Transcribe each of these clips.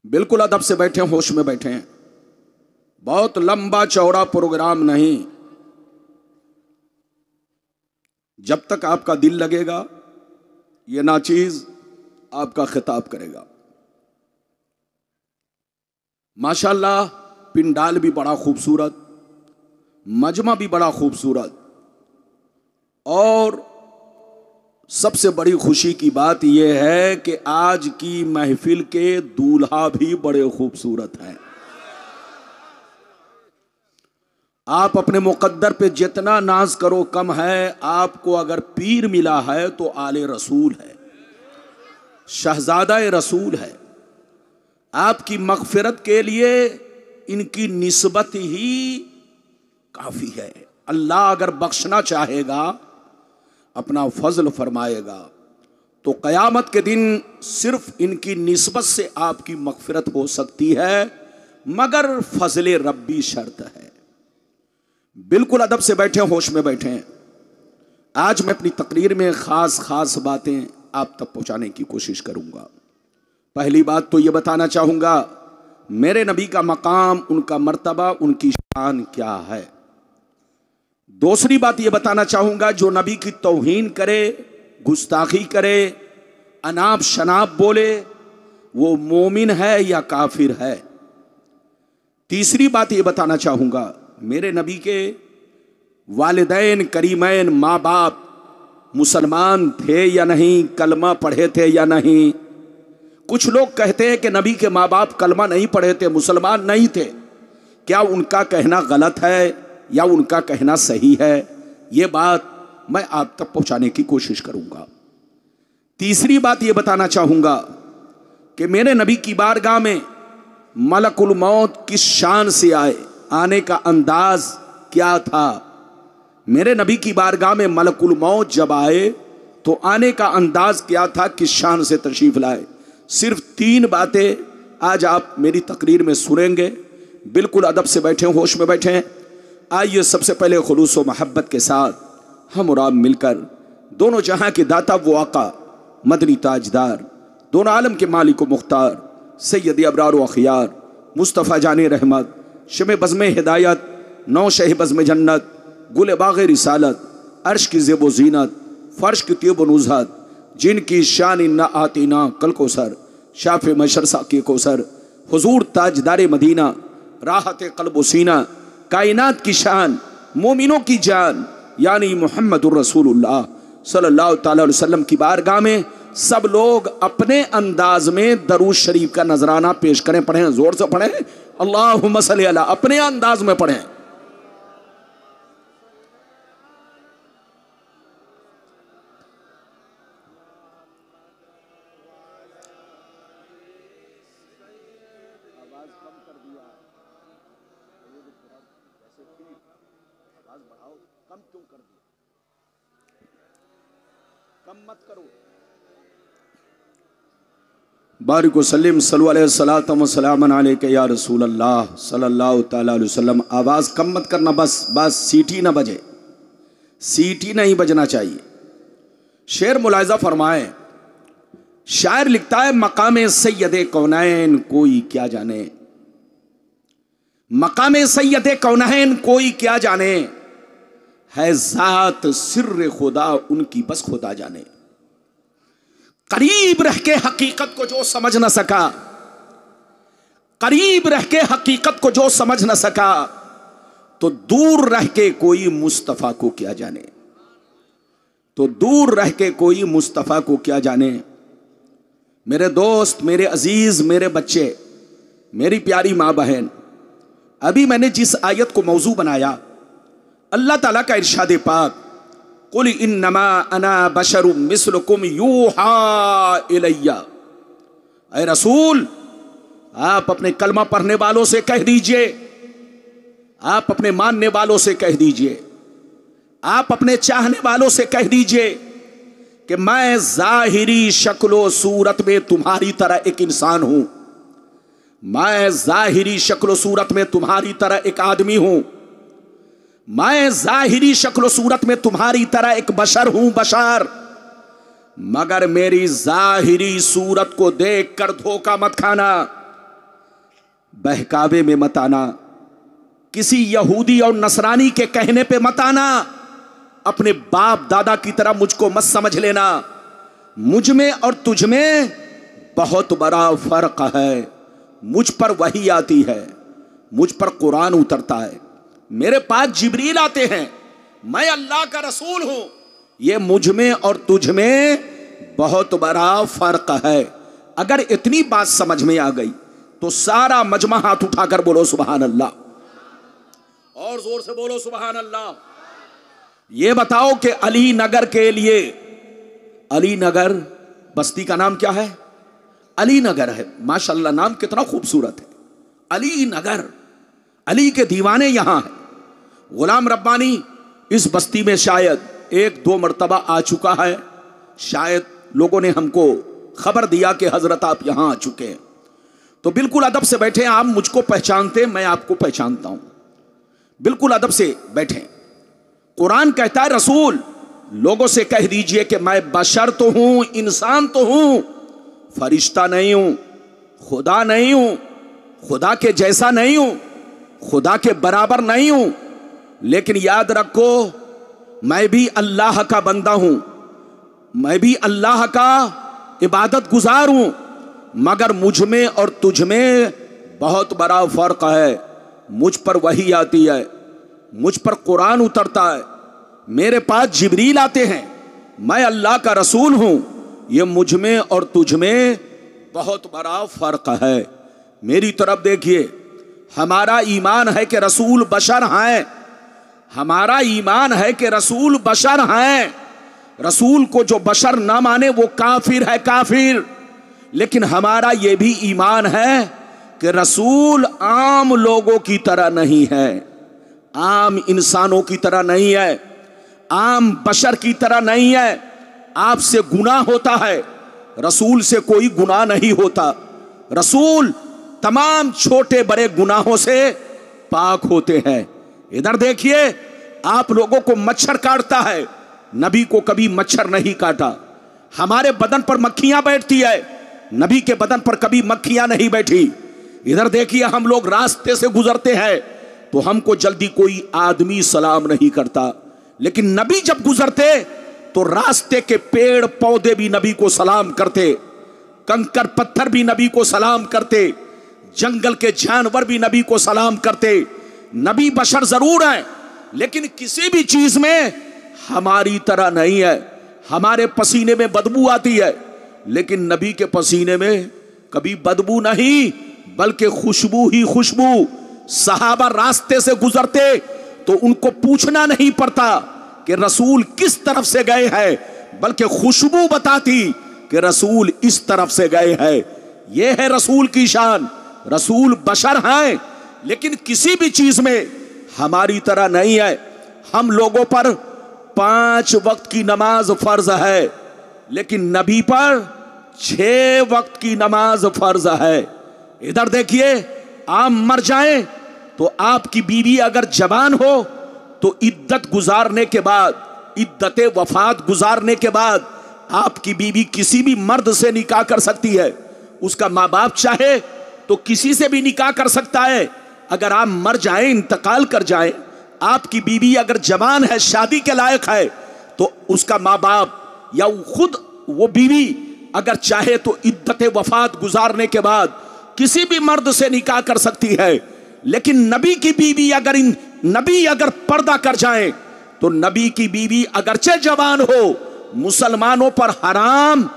बिल्कुल अदब से बैठे, होश में बैठे। बहुत लंबा चौड़ा प्रोग्राम नहीं। जब तक आपका दिल लगेगा ये नाचीज आपका खिताब करेगा। माशाल्लाह पिंडाल भी बड़ा खूबसूरत, मजमा भी बड़ा खूबसूरत, और सबसे बड़ी खुशी की बात यह है कि आज की महफिल के दूल्हा भी बड़े खूबसूरत हैं। आप अपने मुकद्दर पे जितना नाज करो कम है। आपको अगर पीर मिला है तो आले रसूल है, शहजादा रसूल है। आपकी मगफिरत के लिए इनकी निस्बत ही काफी है। अल्लाह अगर बख्शना चाहेगा, अपना फजल फरमाएगा, तो क़यामत के दिन सिर्फ इनकी निस्बत से आपकी मगफिरत हो सकती है, मगर फजल रब्बी शर्त है। बिल्कुल अदब से बैठे, होश में बैठे। आज मैं अपनी तकरीर में खास बातें आप तक पहुंचाने की कोशिश करूंगा। पहली बात तो ये बताना चाहूंगा मेरे नबी का मकाम, उनका मर्तबा, उनकी शान क्या है। दूसरी बात ये बताना चाहूंगा जो नबी की तौहीन करे, गुस्ताखी करे, अनाप शनाप बोले, वो मोमिन है या काफिर है। तीसरी बात ये बताना चाहूंगा मेरे नबी के वालिदैन करीमैन, माँ बाप मुसलमान थे या नहीं, कलमा पढ़े थे या नहीं। कुछ लोग कहते हैं कि नबी के माँ बाप कलमा नहीं पढ़े थे, मुसलमान नहीं थे। क्या उनका कहना गलत है या उनका कहना सही है? ये बात मैं आप तक पहुंचाने की कोशिश करूंगा। तीसरी बात ये बताना चाहूंगा कि मेरे नबी की बारगाह में मलकुल मौत किस शान से आए, आने का अंदाज क्या था। मेरे नबी की बारगाह में मलकुल मौत जब आए तो आने का अंदाज क्या था, किस शान से तशरीफ लाए। सिर्फ 3 बातें आज आप मेरी तकरीर में सुनेंगे। बिल्कुल अदब से बैठे, होश में बैठे। आइए सबसे पहले खुलूस व मोहब्बत के साथ हम और आप मिलकर दोनों जहां के दाता वो आका, मदनी ताजदार, दोनों आलम के मालिक व मुख्तार, सैयद अबरार व अखियार, मुस्तफ़ा जाने रहमत, शमे बज़्म हिदायत, नौ शह बज़्म जन्नत, गुल बाग़ रिसालत, अर्श की ज़ेब व ज़ीनत, फ़र्श की तीब व नुज़हत, जिनकी शान न आती ना कल को सर, शाफ़ मशर साक़ी को सर, हुज़ूर ताजदार मदीना, राहत क़ल्ब व सीना, कायनात की शान, मोमिनों की जान, यानी मुहम्मदुर रसूलुल्लाह सल्लल्लाहु तआला अलैहि वसल्लम की बारगाह में सब लोग अपने अंदाज में दरूद शरीफ का नजराना पेश करें। पढ़ें, जोर से पढ़ें, अल्लाहुम्मा सल्ली अला, अपने अंदाज में पढ़ें। बारिक वसल्लिम सल्लल्लाहु अलैहि या रसूल अल्लाह सल्लल्लाहु तआला अलैहि वसल्लम। आवाज़ कम मत करना, बस सीटी ना बजे, सीटी नहीं बजना चाहिए। शेर मुलाहिज़ा फरमाए, शायर लिखता है, मकाम सैयद कौनैन कोई क्या जाने, मकाम सैयद कौनैन कोई क्या जाने, है ज़ात सिर्र खुदा उनकी बस खुदा जाने। करीब रह के हकीकत को जो समझ न सका, करीब रह के हकीकत को जो समझ न सका, तो दूर रह के कोई मुस्तफ़ा को क्या जाने, तो दूर रह के कोई मुस्तफ़ा को क्या जाने। मेरे दोस्त, मेरे अजीज, मेरे बच्चे, मेरी प्यारी माँ बहन, अभी मैंने जिस आयत को मौजू बनाया, अल्लाह ताला का इरशाद पाक, कुल इन्नमा अना बशरुम मिस्लुकुम यूहा इलैया। ऐ रसूल, आप अपने कलमा पढ़ने वालों से कह दीजिए, आप अपने मानने वालों से कह दीजिए, आप अपने चाहने वालों से कह दीजिए कि मैं जाहिरी शक्लो सूरत में तुम्हारी तरह एक इंसान हूं, मैं जाहिरी शक्लो सूरत में तुम्हारी तरह एक आदमी हूं, मैं जाहिरी शक्ल सूरत में तुम्हारी तरह एक बशर हूं, बशर, मगर मेरी जाहिरी सूरत को देखकर धोखा मत खाना, बहकावे में मत आना, किसी यहूदी और नसरानी के कहने पे मत आना, अपने बाप दादा की तरह मुझको मत समझ लेना। मुझ में और तुझ में बहुत बड़ा फर्क है। मुझ पर वही आती है, मुझ पर कुरान उतरता है, मेरे पास जिब्रील आते हैं, मैं अल्लाह का रसूल हूं। ये मुझ में और तुझ में बहुत बड़ा फर्क है। अगर इतनी बात समझ में आ गई तो सारा मजमा हाथ उठाकर बोलो सुभान अल्लाह, और जोर से बोलो सुभान अल्लाह। ये बताओ कि अली नगर के लिए, अली नगर बस्ती का नाम क्या है? अली नगर है। माशाल्लाह, नाम कितना खूबसूरत है, अली नगर। अली के दीवाने यहां हैं। गुलाम रब्बानी इस बस्ती में शायद 1-2 मरतबा आ चुका है। शायद लोगों ने हमको खबर दिया कि हजरत आप यहां आ चुके हैं। तो बिल्कुल अदब से बैठे, आप मुझको पहचानते, मैं आपको पहचानता हूं। बिल्कुल अदब से बैठे। कुरान कहता है रसूल लोगों से कह दीजिए कि मैं बशर तो हूं, इंसान तो हूं, फरिश्ता नहीं हूं, खुदा नहीं हूं, खुदा के जैसा नहीं हूं, खुदा के बराबर नहीं हूं। लेकिन याद रखो, मैं भी अल्लाह का बंदा हूं, मैं भी अल्लाह का इबादत गुजार हूं, मगर मुझ में और तुझ में बहुत बड़ा फर्क है। मुझ पर वही आती है, मुझ पर कुरान उतरता है, मेरे पास जिब्रील आते हैं, मैं अल्लाह का रसूल हूं। ये मुझ में और तुझ में बहुत बड़ा फर्क है। मेरी तरफ देखिए, हमारा ईमान है कि रसूल बशर हैं, हमारा ईमान है कि रसूल बशर हैं। रसूल को जो बशर ना माने वो काफिर है, काफिर। लेकिन हमारा ये भी ईमान है कि रसूल आम लोगों की तरह नहीं है, आम इंसानों की तरह नहीं है, आम बशर की तरह नहीं है। आपसे गुनाह होता है, रसूल से कोई गुनाह नहीं होता। रसूल तमाम छोटे बड़े गुनाहों से पाक होते हैं। इधर देखिए, आप लोगों को मच्छर काटता है, नबी को कभी मच्छर नहीं काटा। हमारे बदन पर मक्खियां बैठती है, नबी के बदन पर कभी मक्खियां नहीं बैठी। इधर देखिए, हम लोग रास्ते से गुजरते हैं तो हमको जल्दी कोई आदमी सलाम नहीं करता, लेकिन नबी जब गुजरते तो रास्ते के पेड़ पौधे भी नबी को सलाम करते, कंकर पत्थर भी नबी को सलाम करते, जंगल के जानवर भी नबी को सलाम करते। नबी बशर जरूर है, लेकिन किसी भी चीज में हमारी तरह नहीं है। हमारे पसीने में बदबू आती है, लेकिन नबी के पसीने में कभी बदबू नहीं, बल्कि खुशबू ही खुशबू। सहाबा रास्ते से गुजरते तो उनको पूछना नहीं पड़ता कि रसूल किस तरफ से गए हैं, बल्कि खुशबू बताती कि रसूल इस तरफ से गए हैं। यह है रसूल की शान। रसूल बशर हैं, लेकिन किसी भी चीज में हमारी तरह नहीं है। हम लोगों पर 5 वक्त की नमाज फर्ज है, लेकिन नबी पर 6 वक्त की नमाज फर्ज है। इधर देखिए, आप मर जाएं तो आपकी बीवी अगर जवान हो तो इद्दत गुजारने के बाद, इद्दत वफात गुजारने के बाद आपकी बीवी किसी भी मर्द से निकाह कर सकती है। उसका माँ बाप चाहे तो किसी से भी निकाह कर सकता है। अगर आप मर जाएं, इंतकाल कर जाएं, आपकी बीवी अगर जवान है, शादी के लायक है, तो उसका माँ बाप या खुद वो बीवी अगर चाहे तो इद्दत वफात गुजारने के बाद किसी भी मर्द से निकाह कर सकती है। लेकिन नबी की बीवी नबी अगर पर्दा कर जाए तो नबी की बीवी अगरचे जवान हो, मुसलमानों पर हराम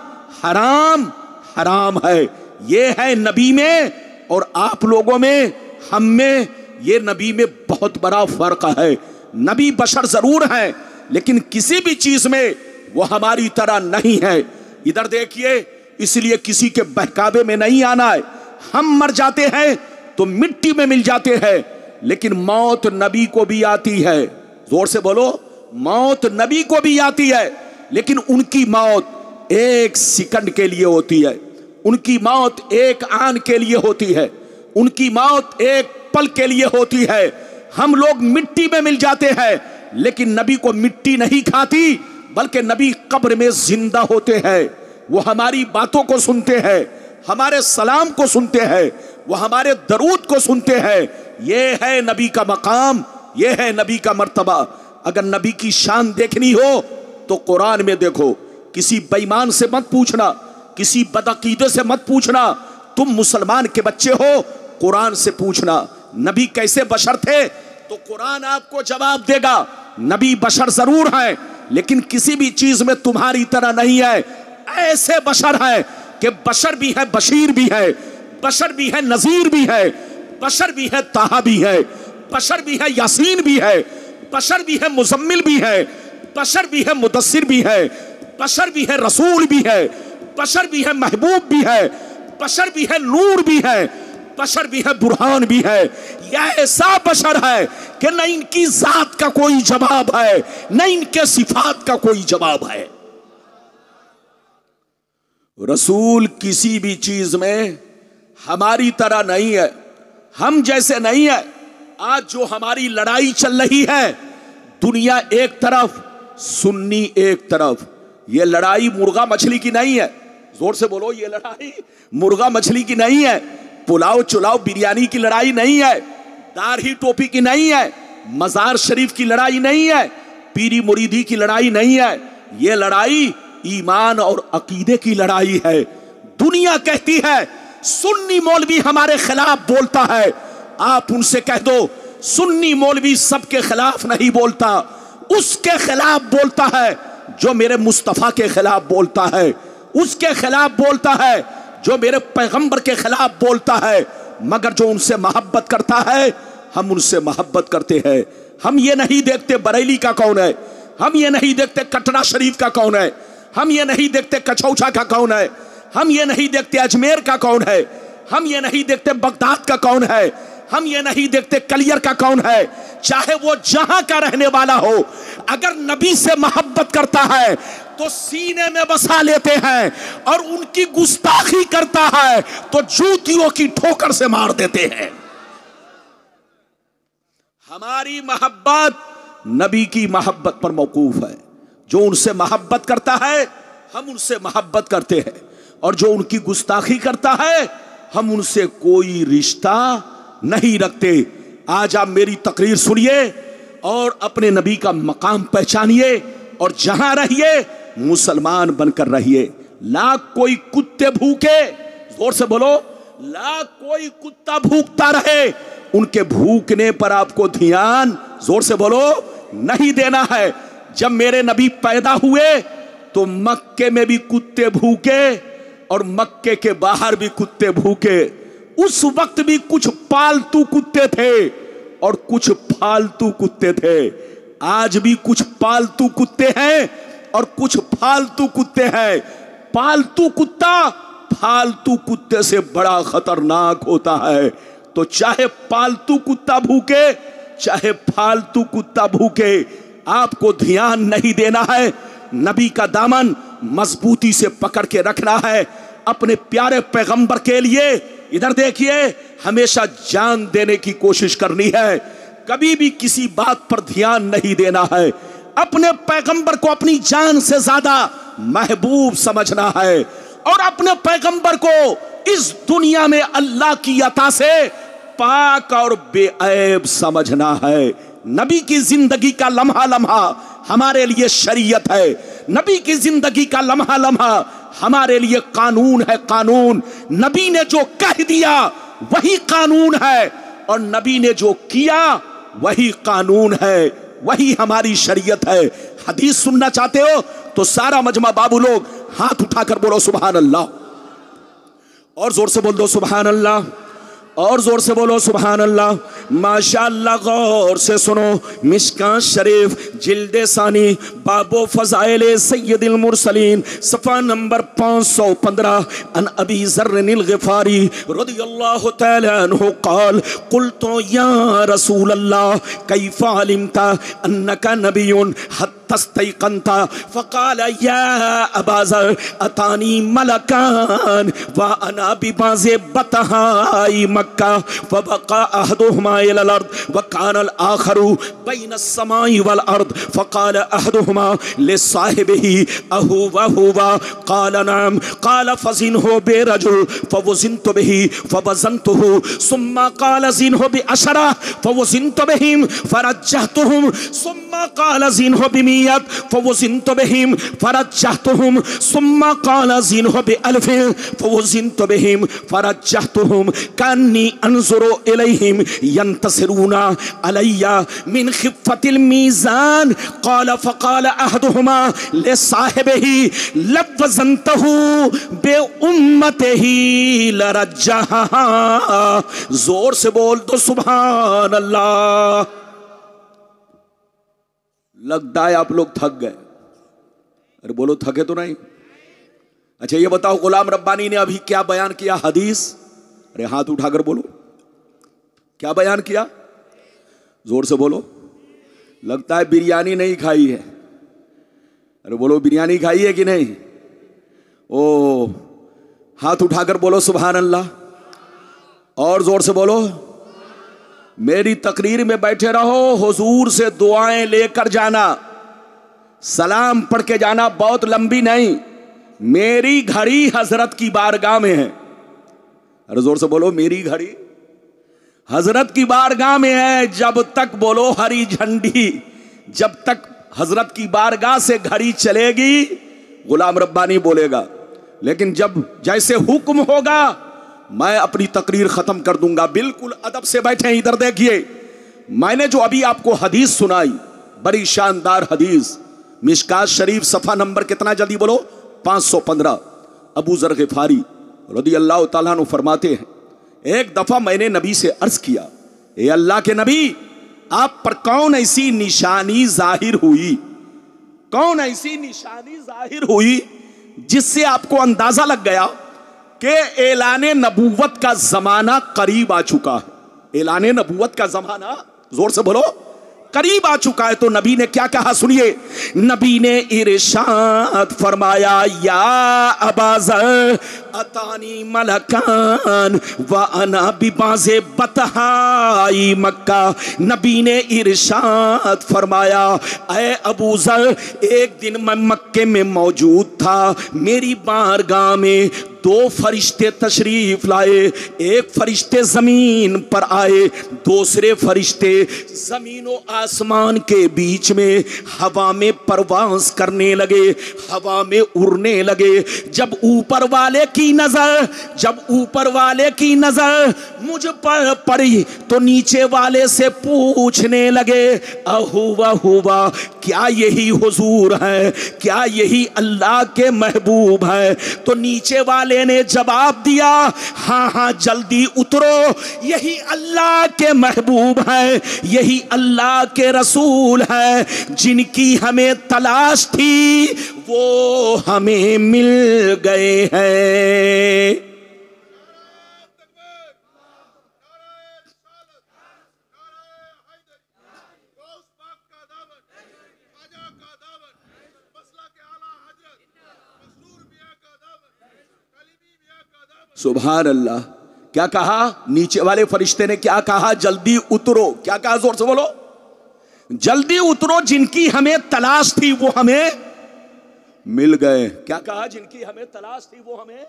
हराम हराम है। ये है नबी में और आप लोगों में, हम में, ये नबी में बहुत बड़ा फर्क है। नबी बशर जरूर है, लेकिन किसी भी चीज में वो हमारी तरह नहीं है। इधर देखिए, इसलिए किसी के बहकावे में नहीं आना है। हम मर जाते हैं तो मिट्टी में मिल जाते हैं, लेकिन मौत नबी को भी आती है। जोर से बोलो, मौत नबी को भी आती है, लेकिन उनकी मौत 1 सेकंड के लिए होती है, उनकी मौत 1 आन के लिए होती है, उनकी मौत 1 पल के लिए होती है। हम लोग मिट्टी में मिल जाते हैं, लेकिन नबी को मिट्टी नहीं खाती, बल्कि नबी कब्र में जिंदा होते हैं। वो हमारी बातों को सुनते हैं, हमारे सलाम को सुनते हैं, वो हमारे दरूद को सुनते हैं। ये है नबी का मकाम, ये है नबी का मर्तबा। अगर नबी की शान देखनी हो तो कुरान में देखो। किसी बेईमान से मत पूछना, किसी बदअकीदे से मत पूछना, तुम मुसलमान के बच्चे हो, कुरान से पूछना नबी कैसे बशर थे, तो कुरान आपको जवाब देगा। नबी बशर जरूर हैं, लेकिन किसी भी चीज में तुम्हारी तरह नहीं है। ऐसे बशर है कि बशर भी है, बशीर भी है, बशर भी है, नजीर भी है, बशर भी है, ताहा भी है, बशर भी है, यासीन भी है, बशर भी है, मुजम्मिल भी है, बशर भी है, मुदस्सिर भी है, बशर भी है, रसूल भी है, बशर भी है, महबूब भी है, बशर भी है, नूर भी है, बशर भी है, बुरहान भी है। यह ऐसा बशर है कि न इनकी जात का कोई जवाब है, न इनके सिफात का कोई जवाब है। रसूल किसी भी चीज में हमारी तरह नहीं है, हम जैसे नहीं है। आज जो हमारी लड़ाई चल रही है, दुनिया एक तरफ, सुन्नी एक तरफ, ये लड़ाई मुर्गा मछली की नहीं है। जोर से बोलो, ये लड़ाई मुर्गा मछली की नहीं है, पुलाव चुलाव बिरयानी की लड़ाई नहीं है, दाढ़ी टोपी की नहीं है, मजार शरीफ की लड़ाई नहीं है, पीरी मुरीदी की लड़ाई नहीं है। ये लड़ाई ईमान और अकीदे की लड़ाई है। दुनिया कहती है सुन्नी मौलवी हमारे खिलाफ बोलता है, आप उनसे कह दो सुन्नी मौलवी सबके खिलाफ नहीं बोलता, उसके खिलाफ बोलता है जो मेरे मुस्तफा के खिलाफ बोलता है, उसके खिलाफ बोलता है जो मेरे पैगंबर के खिलाफ बोलता है। मगर जो उनसे मोहब्बत करता है, हम उनसे मोहब्बत करते हैं। हम ये नहीं देखते बरेली का कौन है, हम ये नहीं देखते कटरा शरीफ का कौन है, हम ये नहीं देखते कचौचा का कौन है, हम ये नहीं देखते अजमेर का कौन है, हम ये नहीं देखते बगदाद का कौन है, हम ये नहीं देखते कलियर का कौन है। चाहे वो जहां का रहने वाला हो, अगर नबी से मोहब्बत करता है तो सीने में बसा लेते हैं, और उनकी गुस्ताखी करता है तो जूतियों की ठोकर से मार देते हैं। हमारी मोहब्बत नबी की मोहब्बत पर मौकूफ है। जो उनसे मोहब्बत करता है, हम उनसे मोहब्बत करते हैं, और जो उनकी गुस्ताखी करता है, हम उनसे कोई रिश्ता नहीं रखते। आज आप मेरी तकरीर सुनिए और अपने नबी का मकाम पहचानिए, और जहां रहिए मुसलमान बनकर रहिए। लाख कोई कुत्ते भूखे, जोर से बोलो, लाख कोई कुत्ता भूखता रहे, उनके भूखने पर आपको ध्यान, जोर से बोलो, नहीं देना है। जब मेरे नबी पैदा हुए तो मक्के में भी कुत्ते भूखे और मक्के के बाहर भी कुत्ते भूखे। उस वक्त भी कुछ पालतू कुत्ते थे और कुछ फालतू कुत्ते थे। आज भी कुछ पालतू कुत्ते हैं और कुछ फालतू कुत्ते हैं। पालतू कुत्ता फालतू कुत्ते से बड़ा खतरनाक होता है। तो चाहे पालतू कुत्ता भूखे, चाहे फालतू कुत्ता भूखे, आपको ध्यान नहीं देना है। नबी का दामन मजबूती से पकड़ के रखना है अपने प्यारे पैगंबर के लिए। इधर देखिए, हमेशा जान देने की कोशिश करनी है, कभी भी किसी बात पर ध्यान नहीं देना है। अपने पैगंबर को अपनी जान से ज्यादा महबूब समझना है, और अपने पैगंबर को इस दुनिया में अल्लाह की अता से पाक और बेऐब समझना है। नबी की जिंदगी का लम्हा लम्हा हमारे लिए शरीयत है। नबी की जिंदगी का लम्हा लम्हा हमारे लिए कानून है। कानून, नबी ने जो कह दिया वही कानून है, और नबी ने जो किया वही कानून है, वही हमारी शरीयत है। हदीस सुनना चाहते हो तो सारा मजमा बाबू लोग हाथ उठाकर बोलो सुभान अल्लाह, और जोर से बोल दो सुभान अल्लाह, और जोर से बोलो सुभान अल्लाह। माशाअल्लाह, गौर से सुनो, मिशकात शरीफ जिल्दे सानी बाबो फज़ाइल सय्यदुल मुरसलीन सफ़ा नंबर 515 अन अबी ज़र्रिल ग़िफ़ारी रज़ियल्लाहु तआला अन्हु क़ाल क़ुल्तु या रसूल अल्लाह कैफ़ अलिमता अन्नका नबियुन तस्तैक़नता फ़क़ाल या अबा ज़र अतानी मलकान व अना बिबाज़े बतहाई मक्का फ़बक़ा अहदुहुमा इलल अर्द व कानल आखरु बैन अस्समाई वल अर्द फ़क़ाल अहदुहुमा लिसाहिबिही अहु व हुवा क़ाल नअम क़ाल फ़ज़िनहु बिरजुल फ़वज़िनतु बिही फ़वज़नतुहु सुम्मा क़ाल ज़िनहु बिअशरा फ़वज़िनतु बिहिम फ़रज्जहतुहुम सुम्मा क़ाल ज़िनहु बिमियत फ़वज़िनतु बिहिम फ़रज्जहतुहुम सुम्मा क़ाल ज़िनहु बिअल्फ़िन फ़वज़िनतु बिहिम फ़रज्जहतुहुम कन्नी अनज़ुरु इलैहिम यंतसिरूना अलैया मिन ख़िफ़्फ़तिल मीज़ान क़ाल फ़क़ाल अहदुहुमा लिसाहिबिही लवज़नतहु बिउम्मतिही लरज्जहा। जोर से बोल दो सुभान अल्लाह। लगता है आप लोग थक गए। अरे बोलो थके तो नहीं। अच्छा ये बताओ गुलाम रब्बानी ने अभी क्या बयान किया हदीस? अरे हाथ उठाकर बोलो क्या बयान किया, जोर से बोलो। लगता है बिरयानी नहीं खाई है। अरे बोलो बिरयानी खाई है कि नहीं? ओ हाथ उठाकर बोलो सुभान अल्लाह और जोर से बोलो। मेरी तकरीर में बैठे रहो, हुजूर से दुआएं लेकर जाना, सलाम पढ़ के जाना, बहुत लंबी नहीं। मेरी घड़ी हजरत की बारगाह में है। अरे जोर से बोलो मेरी घड़ी हजरत की बारगाह में है। जब तक बोलो हरी झंडी, जब तक हजरत की बारगाह से घड़ी चलेगी गुलाम रब्बानी बोलेगा, लेकिन जब जैसे हुक्म होगा मैं अपनी तकरीर खत्म कर दूंगा। बिल्कुल अदब से बैठे। इधर देखिए, मैंने जो अभी आपको हदीस सुनाई, बड़ी शानदार हदीस, मिशकात शरीफ सफा नंबर कितना जल्दी बोलो? 515। अबू ज़र ग़िफ़ारी रज़ी अल्लाह ताला अन्हु फरमाते हैं, एक दफा मैंने नबी से अर्ज किया, ए अल्लाह के नबी, आप पर कौन ऐसी निशानी जाहिर हुई, कौन ऐसी निशानी जाहिर हुई जिससे आपको अंदाजा लग गया कि ऐलाने नबूवत का जमाना करीब आ चुका है? ऐलाने नबूवत का जमाना, जोर से बोलो, करीब आ चुका है। तो नबी ने क्या कहा सुनिए। नबी ने इरशाद फरमाया, या अबा ज़र अतानी मलकान व अना बिबाज़े बतहाई मक्का। नबी ने इरशाद फरमाया, ऐ अबू ज़र, एक दिन मैं मक्के में मौजूद था, मेरी बारगाह में दो फरिश्ते तशरीफ लाए। एक फरिश्ते जमीन पर आए, दूसरे फरिश्ते जमीन और आसमान के बीच में हवा में परवास करने लगे, हवा में उड़ने लगे। जब ऊपर वाले की नजर मुझ पर पड़ी तो नीचे वाले से पूछने लगे, अहुवा हुवा, क्या यही हुजूर है, क्या यही अल्लाह के महबूब है? तो नीचे वाले ने जवाब दिया, हाँ हाँ जल्दी उतरो, यही अल्लाह के महबूब है, यही अल्लाह के रसूल है, जिनकी हमें तलाश थी वो हमें मिल गए हैं। सुभान अल्लाह। क्या कहा नीचे वाले फरिश्ते ने? क्या कहा? जल्दी उतरो। क्या कहा? जोर से बोलो, जल्दी उतरो, जिनकी हमें तलाश थी वो हमें मिल गए। क्या कहा? जिनकी हमें तलाश थी वो हमें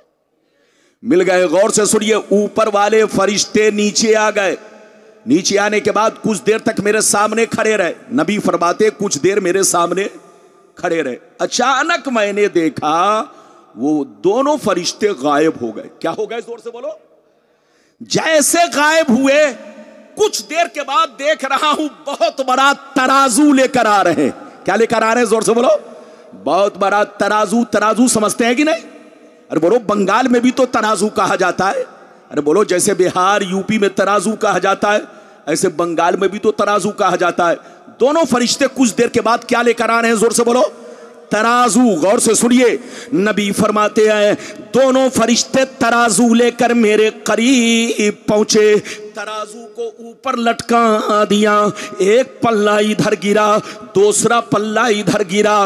मिल गए। गौर से सुनिए, ऊपर वाले फरिश्ते नीचे आ गए। नीचे आने के बाद कुछ देर तक मेरे सामने खड़े रहे। नबी फरमाते कुछ देर मेरे सामने खड़े रहे। अचानक मैंने देखा वो दोनों फरिश्ते गायब हो गए। क्या हो गए? जोर से बोलो। जैसे गायब हुए कुछ देर के बाद देख रहा हूं बहुत बड़ा तराजू लेकर आ रहे हैं। क्या लेकर आ रहे हैं? जोर से बोलो। बहुत बड़ा तराजू। तराजू समझते हैं कि नहीं? अरे बोलो, बंगाल में भी तो तराजू कहा जाता है। अरे बोलो, जैसे बिहार यूपी में तराजू कहा जाता है, ऐसे बंगाल में भी तो तराजू कहा जाता है। दोनों फरिश्ते कुछ देर के बाद क्या लेकर आ रहे हैं? जोर से बोलो, तराजू। गौर से सुनिए, नबी फरमाते हैं दोनों फरिश्ते तराजू लेकर मेरे करीब पहुंचे। तराजू को ऊपर लटका दिया, एक पल्ला इधर गिरा, दूसरा पल्ला इधर गिरा।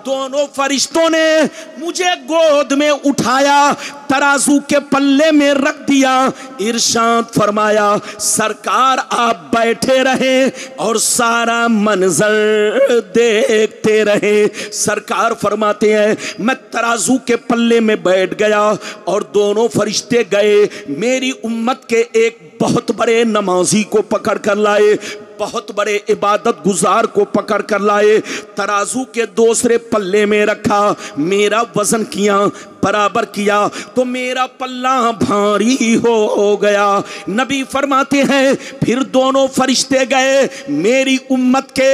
दोनों फरिश्तों ने मुझे गोद में उठाया, तराजू के पल्ले में रख दिया। इरशाद फरमाया, सरकार आप बैठे रहे और सारा मंजर देखते रहे। सरकार फरमाते हैं, मैं तराजू के पल्ले में बैठ गया और दोनों फरिश्ते गए, मेरी उम्मत के एक बहुत बड़े नमाजी को पकड़ कर लाए, बहुत बड़े इबादत गुजार को पकड़ कर लाए, तराजू के दूसरे पल्ले में रखा, मेरा वजन किया, बराबर किया तो मेरा पल्ला भारी हो गया। नबी फरमाते हैं, फिर दोनों फरिश्ते गए, मेरी उम्मत के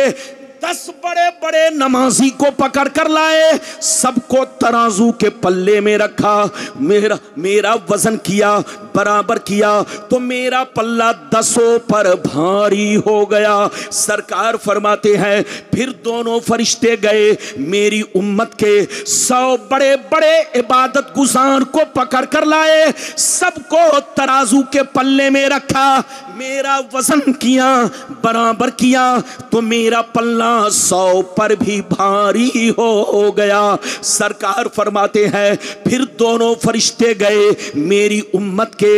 10 बड़े बड़े नमाजी को पकड़ कर लाए, सबको तराजू के पल्ले में रखा, मेरा वजन किया, बराबर किया तो मेरा पल्ला 10 पर भारी हो गया। सरकार फरमाते हैं, फिर दोनों फरिश्ते गए, मेरी उम्मत के 100 बड़े बड़े इबादत गुजार को पकड़ कर लाए, सबको तराजू के पल्ले में रखा, मेरा वजन किया, बराबर किया तो मेरा पल्ला 100 पर भी भारी हो गया। सरकार फरमाते हैं, फिर दोनों फरिश्ते गए, मेरी उम्मत के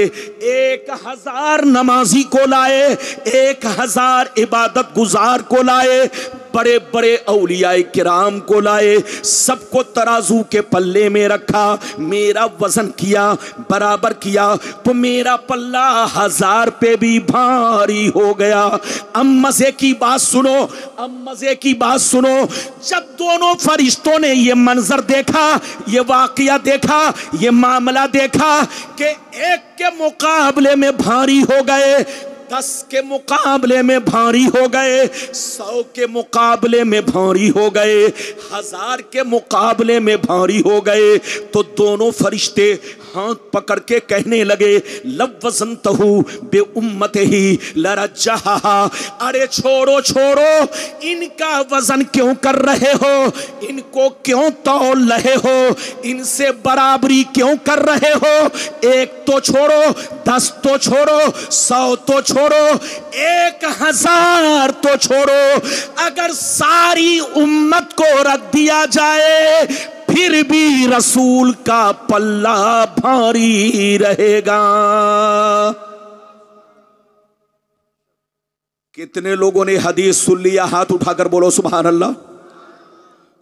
1000 नमाजी को लाए, 1000 इबादत गुजार को लाए, बड़े बड़े औलियाए किराम को लाए, सबको तराजू के पल्ले में रखा, मेरा वजन किया, बराबर किया तो मेरा पल्ला 1000 पे भी भारी हो गया। अब मजे की बात सुनो, अब मजे की बात सुनो, जब दोनों फरिश्तों ने ये मंजर देखा, ये वाकया देखा, ये मामला देखा कि एक के मुकाबले में भारी हो गए, 10 के मुकाबले में भारी हो गए, 100 के मुकाबले में भारी हो गए, 1000 के मुकाबले में भारी हो गए, तो दोनों फरिश्ते हाथ पकड़ के कहने लगे, लवज़नतहु बे उम्मतिही लरज्जहा, अरे छोड़ो छोड़ो, इनका वजन क्यों कर रहे हो, इनको क्यों तौल रहे हो, इनसे बराबरी क्यों कर रहे हो, 1 तो छोड़ो, 10 तो छोड़ो, 100 तो छोड़ो, 1000 तो छोड़ो, अगर सारी उम्मत को रख दिया जाए फिर भी रसूल का पल्ला भारी रहेगा। कितने लोगों ने हदीस सुन लिया? हाथ उठाकर बोलो सुभान अल्लाह।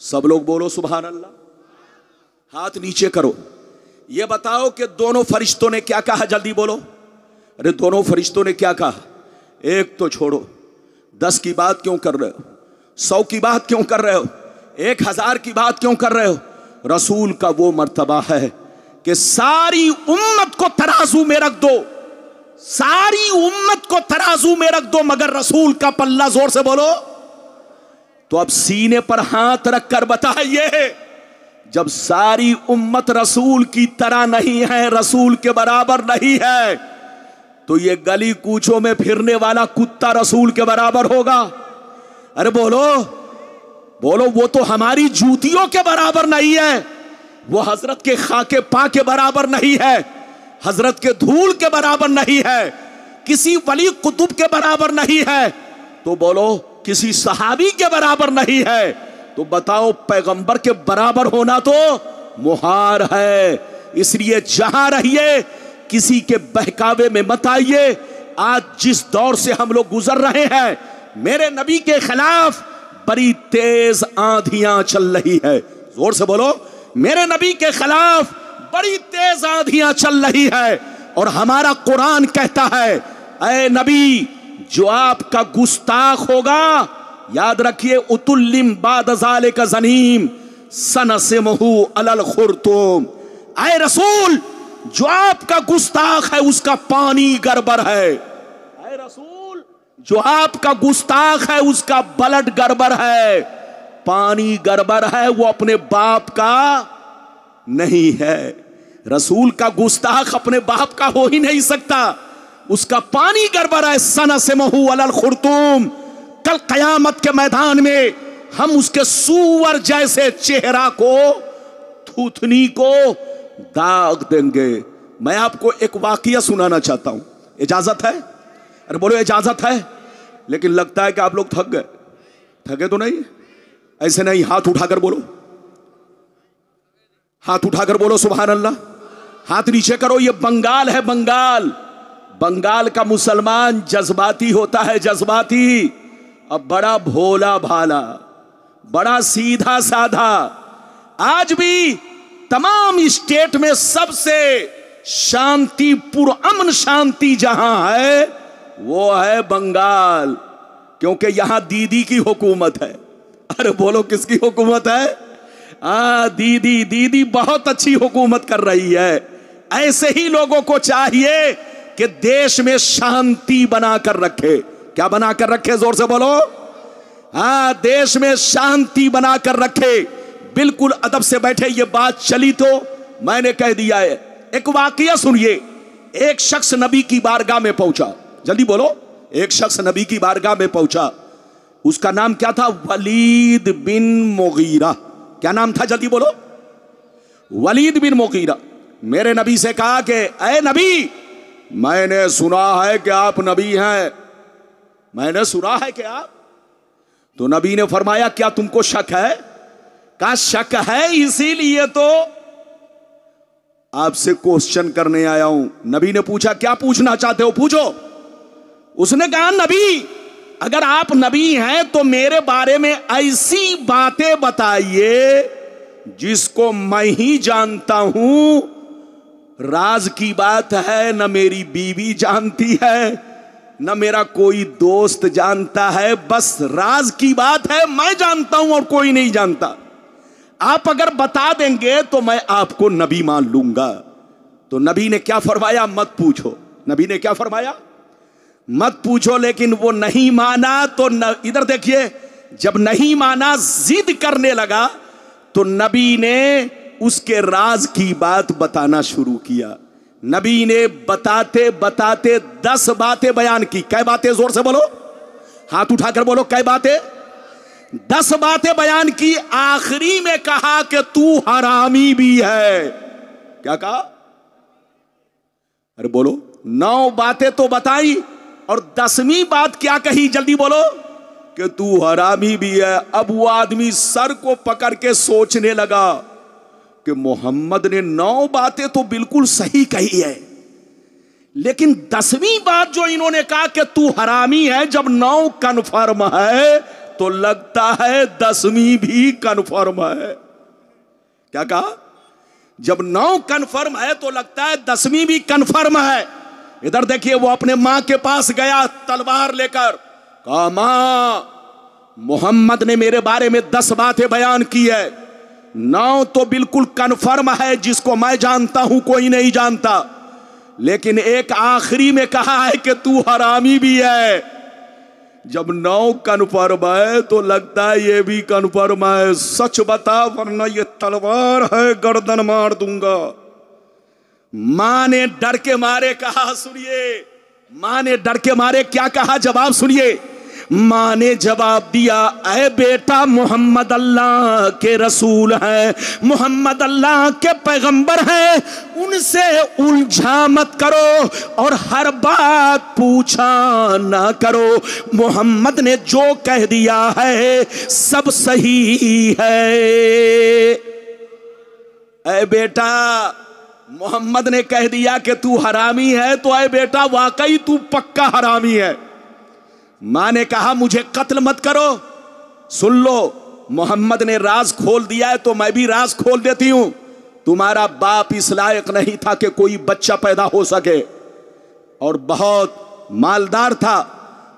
सब लोग बोलो सुभान अल्लाह। हाथ नीचे करो। ये बताओ कि दोनों फरिश्तों ने क्या कहा, जल्दी बोलो। अरे दोनों फरिश्तों ने क्या कहा? 1 तो छोड़ो, 10 की बात क्यों कर रहे हो, 100 की बात क्यों कर रहे हो, 1000 की बात क्यों कर रहे हो? रसूल का वो मर्तबा है कि सारी उम्मत को तराजू में रख दो, सारी उम्मत को तराजू में रख दो, मगर रसूल का पल्ला, जोर से बोलो। तो अब सीने पर हाथ रखकर बताइए, जब सारी उम्मत रसूल की तरह नहीं है, रसूल के बराबर नहीं है, तो ये गली कूचों में फिरने वाला कुत्ता रसूल के बराबर होगा? अरे बोलो बोलो, वो तो हमारी जूतियों के बराबर नहीं है, वो हजरत के खाके पा के बराबर नहीं है, हजरत के धूल के बराबर नहीं है, किसी वली कुतुब के बराबर नहीं है, तो बोलो किसी सहाबी के बराबर नहीं है, तो बताओ पैगंबर के बराबर होना तो मुहार है। इसलिए जहां रहिए किसी के बहकावे में मत आइए। आज जिस दौर से हम लोग गुजर रहे हैं, मेरे नबी के खिलाफ बड़ी तेज आंधियां चल रही है। जोर से बोलो, मेरे नबी के खिलाफ बड़ी तेज आंधियां चल रही है। और हमारा कुरान कहता है, ऐ नबी, जो आपका गुस्ताख होगा, याद रखिए, उतुल्लिम बाद ज़ालिका ज़नीम सनसिमहु अलल खुर्तुम, ऐ रसूल, जो आपका गुस्ताख है उसका पानी गड़बड़ है। ऐ रसूल, जो आपका गुस्ताख है उसका ब्लड गड़बड़ है, पानी गड़बड़ है, वो अपने बाप का नहीं है। रसूल का गुस्ताख अपने बाप का हो ही नहीं सकता, उसका पानी गड़बड़ है। सनसिमहु अलल खुर्तुम, कल कयामत के मैदान में हम उसके सूअर जैसे चेहरा को, थूथनी को दाग देंगे। मैं आपको एक वाकया सुनाना चाहता हूं, इजाजत है? अरे बोलो इजाजत है। लेकिन लगता है कि आप लोग थक गए। थके तो नहीं? ऐसे नहीं, हाथ उठाकर बोलो, हाथ उठाकर बोलो सुभान अल्लाह। हाथ नीचे करो। ये बंगाल है, बंगाल। बंगाल का मुसलमान जज्बाती होता है, जज्बाती। अब बड़ा भोला भाला, बड़ा सीधा साधा। आज भी तमाम स्टेट में सबसे शांतिपूर्ण, अमन शांति जहां है वो है बंगाल, क्योंकि यहां दीदी की हुकूमत है। अरे बोलो किसकी हुकूमत है? दीदी, दीदी बहुत अच्छी हुकूमत कर रही है। ऐसे ही लोगों को चाहिए कि देश में शांति बनाकर रखे। क्या बनाकर रखे? जोर से बोलो। देश में शांति बनाकर रखे। बिल्कुल अदब से बैठे। ये बात चली तो मैंने कह दिया है। एक वाकया सुनिए। एक शख्स नबी की बारगाह में पहुंचा। जल्दी बोलो। एक शख्स नबी की बारगाह में पहुंचा। उसका नाम क्या था? वलीद बिन मुगीरा। क्या नाम था? जल्दी बोलो। वलीद बिन मुगीरा। मेरे नबी से कहा कि ऐ नबी, मैंने सुना है कि आप नबी हैं। मैंने सुना है कि आप। तो नबी ने फरमाया क्या तुमको शक है? कहा शक है, इसीलिए तो आपसे क्वेश्चन करने आया हूं। नबी ने पूछा क्या पूछना चाहते हो? पूछो। उसने कहा नबी, अगर आप नबी हैं तो मेरे बारे में ऐसी बातें बताइए जिसको मैं ही जानता हूं। राज की बात है, न मेरी बीवी जानती है, न मेरा कोई दोस्त जानता है। बस राज की बात है, मैं जानता हूं और कोई नहीं जानता। आप अगर बता देंगे तो मैं आपको नबी मान लूंगा। तो नबी ने क्या फरमाया? मत पूछो। नबी ने क्या फरमाया? मत पूछो। लेकिन वो नहीं माना तो इधर देखिए, जब नहीं माना, जिद करने लगा, तो नबी ने उसके राज की बात बताना शुरू किया। नबी ने बताते बताते 10 बातें बयान की। कै बातें? जोर से बोलो, हाथ उठाकर बोलो। कै बातें? 10 बातें बयान की। आखिरी में कहा कि तू हरामी भी है। क्या कहा? अरे बोलो। 9 बातें तो बताई और 10वीं बात क्या कही? जल्दी बोलो। कि तू हरामी भी है। अब वो आदमी सर को पकड़ के सोचने लगा कि मोहम्मद ने 9 बातें तो बिल्कुल सही कही है, लेकिन 10वीं बात जो इन्होंने कहा कि तू हरामी है, जब 9 कन्फर्म है तो लगता है 10वीं भी कन्फर्म है। क्या कहा? जब 9 कन्फर्म है तो लगता है 10वीं भी कन्फर्म है। इधर देखिए, वो अपने मां के पास गया तलवार लेकर। कहा मां, मोहम्मद ने मेरे बारे में 10 बातें बयान की है। 9 तो बिल्कुल कन्फर्म है, जिसको मैं जानता हूं कोई नहीं जानता, लेकिन एक आखिरी में कहा है कि तू हरामी भी है। जब 9 कन्फर्म है तो लगता है ये भी कन्फर्म है। सच बता वरना ये तलवार है, गर्दन मार दूंगा। मां ने डर के मारे कहा, सुनिए, मां ने डर के मारे क्या कहा? जवाब सुनिए। मां ने जवाब दिया, ऐ बेटा, मोहम्मद अल्लाह के रसूल हैं, मोहम्मद अल्लाह के पैगंबर हैं, उनसे उलझा मत करो और हर बात पूछा ना करो। मोहम्मद ने जो कह दिया है सब सही है। ऐ बेटा, मोहम्मद ने कह दिया कि तू हरामी है, तो ऐ बेटा वाकई तू पक्का हरामी है। मां ने कहा मुझे कत्ल मत करो। सुन लो, मोहम्मद ने राज खोल दिया है तो मैं भी राज खोल देती हूं। तुम्हारा बाप इस लायक नहीं था कि कोई बच्चा पैदा हो सके, और बहुत मालदार था,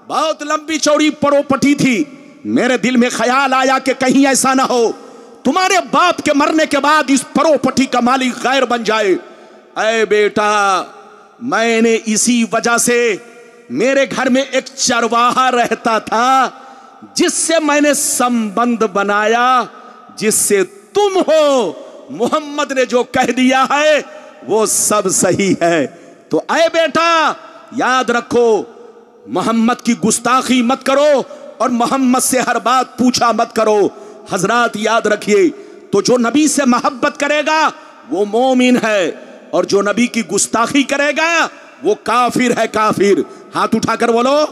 बहुत लंबी चौड़ी प्रॉपर्टी थी। मेरे दिल में ख्याल आया कि कहीं ऐसा ना हो तुम्हारे बाप के मरने के बाद इस प्रॉपर्टी का मालिक गैर बन जाए। ऐ बेटा, मैंने इसी वजह से, मेरे घर में एक चरवाहा रहता था जिससे मैंने संबंध बनाया, जिससे तुम हो। मोहम्मद ने जो कह दिया है वो सब सही है। तो ऐ बेटा याद रखो, मोहम्मद की गुस्ताखी मत करो और मोहम्मद से हर बात पूछा मत करो। हजरात याद रखिए, तो जो नबी से मोहब्बत करेगा वो मोमिन है, और जो नबी की गुस्ताखी करेगा वो काफिर है, काफिर। हाथ उठाकर बोलो,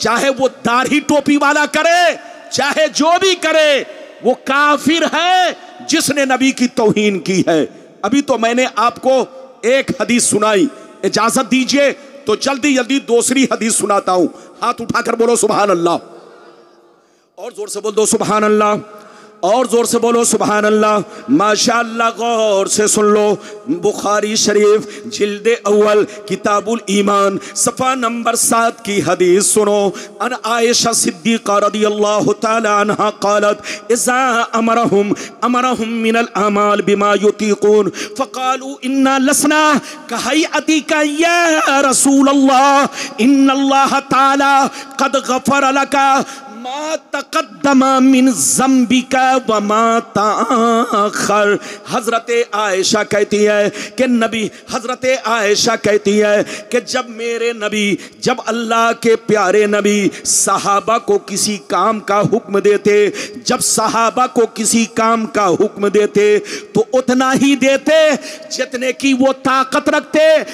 चाहे वो दाढ़ी टोपी वाला करे, चाहे जो भी करे, वो काफिर है जिसने नबी की तौहीन की है। अभी तो मैंने आपको एक हदीस सुनाई, इजाजत दीजिए तो जल्दी जल्दी दूसरी हदीस सुनाता हूं। हाथ उठाकर बोलो सुभान अल्लाह, और जोर से बोल दो सुभान अल्लाह, और जोर से बोलो सुभान अल्लाह। माशाअल्लाह, गौर से सुन लो। बुखारी शरीफ जिल्दे अव्वल किताबुल ईमान सफ़ा नंबर 7 की हदीस सुनो। अन आयशा सिद्दीक़ा रदियल्लाहु ताला अन्हा क़ालत इज़ा अमरहुम मिनल अमाल बिमा युतीक़ून फ़क़ालू इन्ना लसना कहयअतिका या रसूलल्लाह इन्नल्लाह ताला क़द गफ़र लका मा तक़द्दमा मिन ज़म्बिका व मा तअख़र। हज़रत आयशा कहती है कि जब मेरे नबी, जब अल्लाह के प्यारे नबी सहाबा को किसी काम का हुक्म देते, जब सहाबा को किसी काम का हुक्म देते तो उतना ही देते जितने की वो ताकत रखते,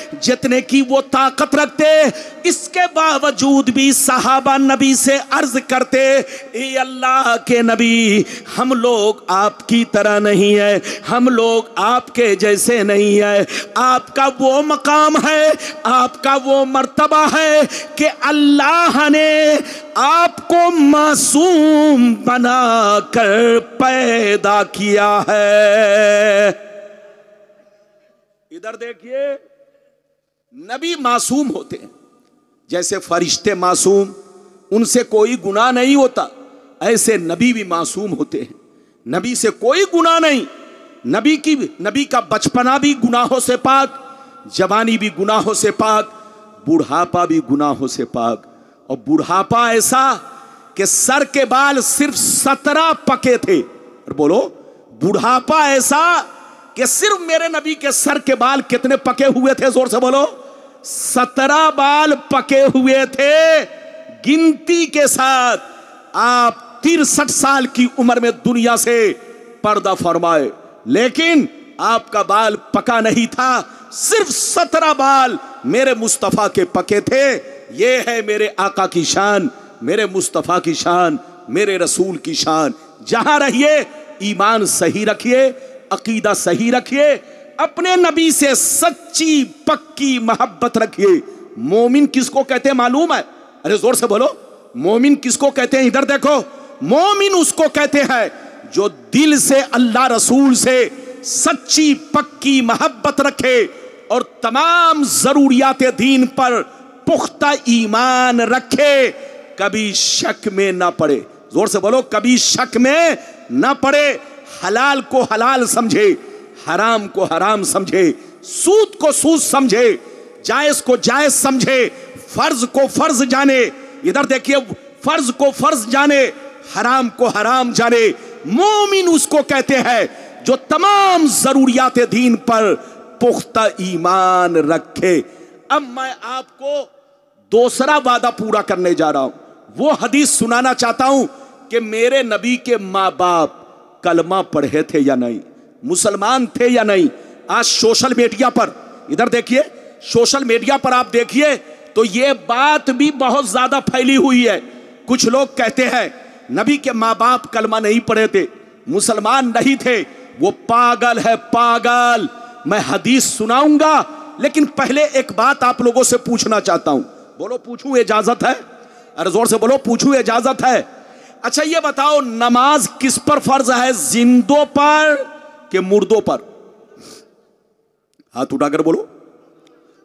इसके बावजूद भी सहाबा नबी से अर्ज करते, ए अल्लाह के नबी, हम लोग आपकी तरह नहीं है, हम लोग आपके जैसे नहीं है। आपका वो मकाम है, आपका वो मर्तबा है कि अल्लाह ने आपको मासूम बनाकर पैदा किया है। इधर देखिए, नबी मासूम होते हैं, जैसे फरिश्ते मासूम, उनसे कोई गुनाह नहीं होता, ऐसे नबी भी मासूम होते हैं, नबी से कोई गुनाह नहीं। नबी का बचपना भी गुनाहों से पाक, जवानी भी गुनाहों से पाक, बुढ़ापा भी गुनाहों से पाक। और बुढ़ापा ऐसा कि सर के बाल सिर्फ 17 पके थे। और बोलो, बुढ़ापा ऐसा कि सिर्फ मेरे नबी के सर के बाल कितने पके हुए थे? जोर से बोलो, 17 बाल पके हुए थे गिनती के साथ। आप 63 साल की उम्र में दुनिया से पर्दा फरमाए, लेकिन आपका बाल पका नहीं था, सिर्फ 17 बाल मेरे मुस्तफा के पके थे। ये है मेरे आका की शान, मेरे मुस्तफा की शान, मेरे रसूल की शान। जहां रहिए ईमान सही रखिए, अकीदा सही रखिए, अपने नबी से सच्ची पक्की मोहब्बत रखिए। मोमिन किसको कहते हैं मालूम है? अरे जोर से बोलो, मोमिन किसको कहते हैं? इधर देखो, मोमिन उसको कहते हैं जो दिल से अल्लाह रसूल से सच्ची पक्की मोहब्बत रखे और तमाम जरूरियात दीन पर पुख्ता ईमान रखे, कभी शक में ना पड़े। जोर से बोलो, कभी शक में ना पड़े। हलाल को हलाल समझे, हराम को हराम समझे, सूद को सूद समझे, जायज को जायज समझे, फर्ज को फर्ज जाने। इधर देखिए, फर्ज को फर्ज जाने, हराम को हराम जाने। मोमिन उसको कहते हैं जो तमाम जरूरियात दीन पर पुख्ता ईमान रखे। अब मैं आपको दूसरा वादा पूरा करने जा रहा हूं। वो हदीस सुनाना चाहता हूं कि मेरे नबी के माँ बाप कलमा पढ़े थे या नहीं, मुसलमान थे या नहीं। आज सोशल मीडिया पर, इधर देखिए, सोशल मीडिया पर आप देखिए तो ये बात भी बहुत ज्यादा फैली हुई है। कुछ लोग कहते हैं नबी के माँ बाप कलमा नहीं पढ़े थे, मुसलमान नहीं थे, वो पागल है, पागल। मैं हदीस सुनाऊंगा, लेकिन पहले एक बात आप लोगों से पूछना चाहता हूं। बोलो, पूछूं, इजाजत है? अरे जोर से बोलो, पूछूं, इजाजत है? अच्छा ये बताओ, नमाज किस पर फर्ज है, जिंदों पर कि मुर्दों पर? हाथ उठाकर बोलो।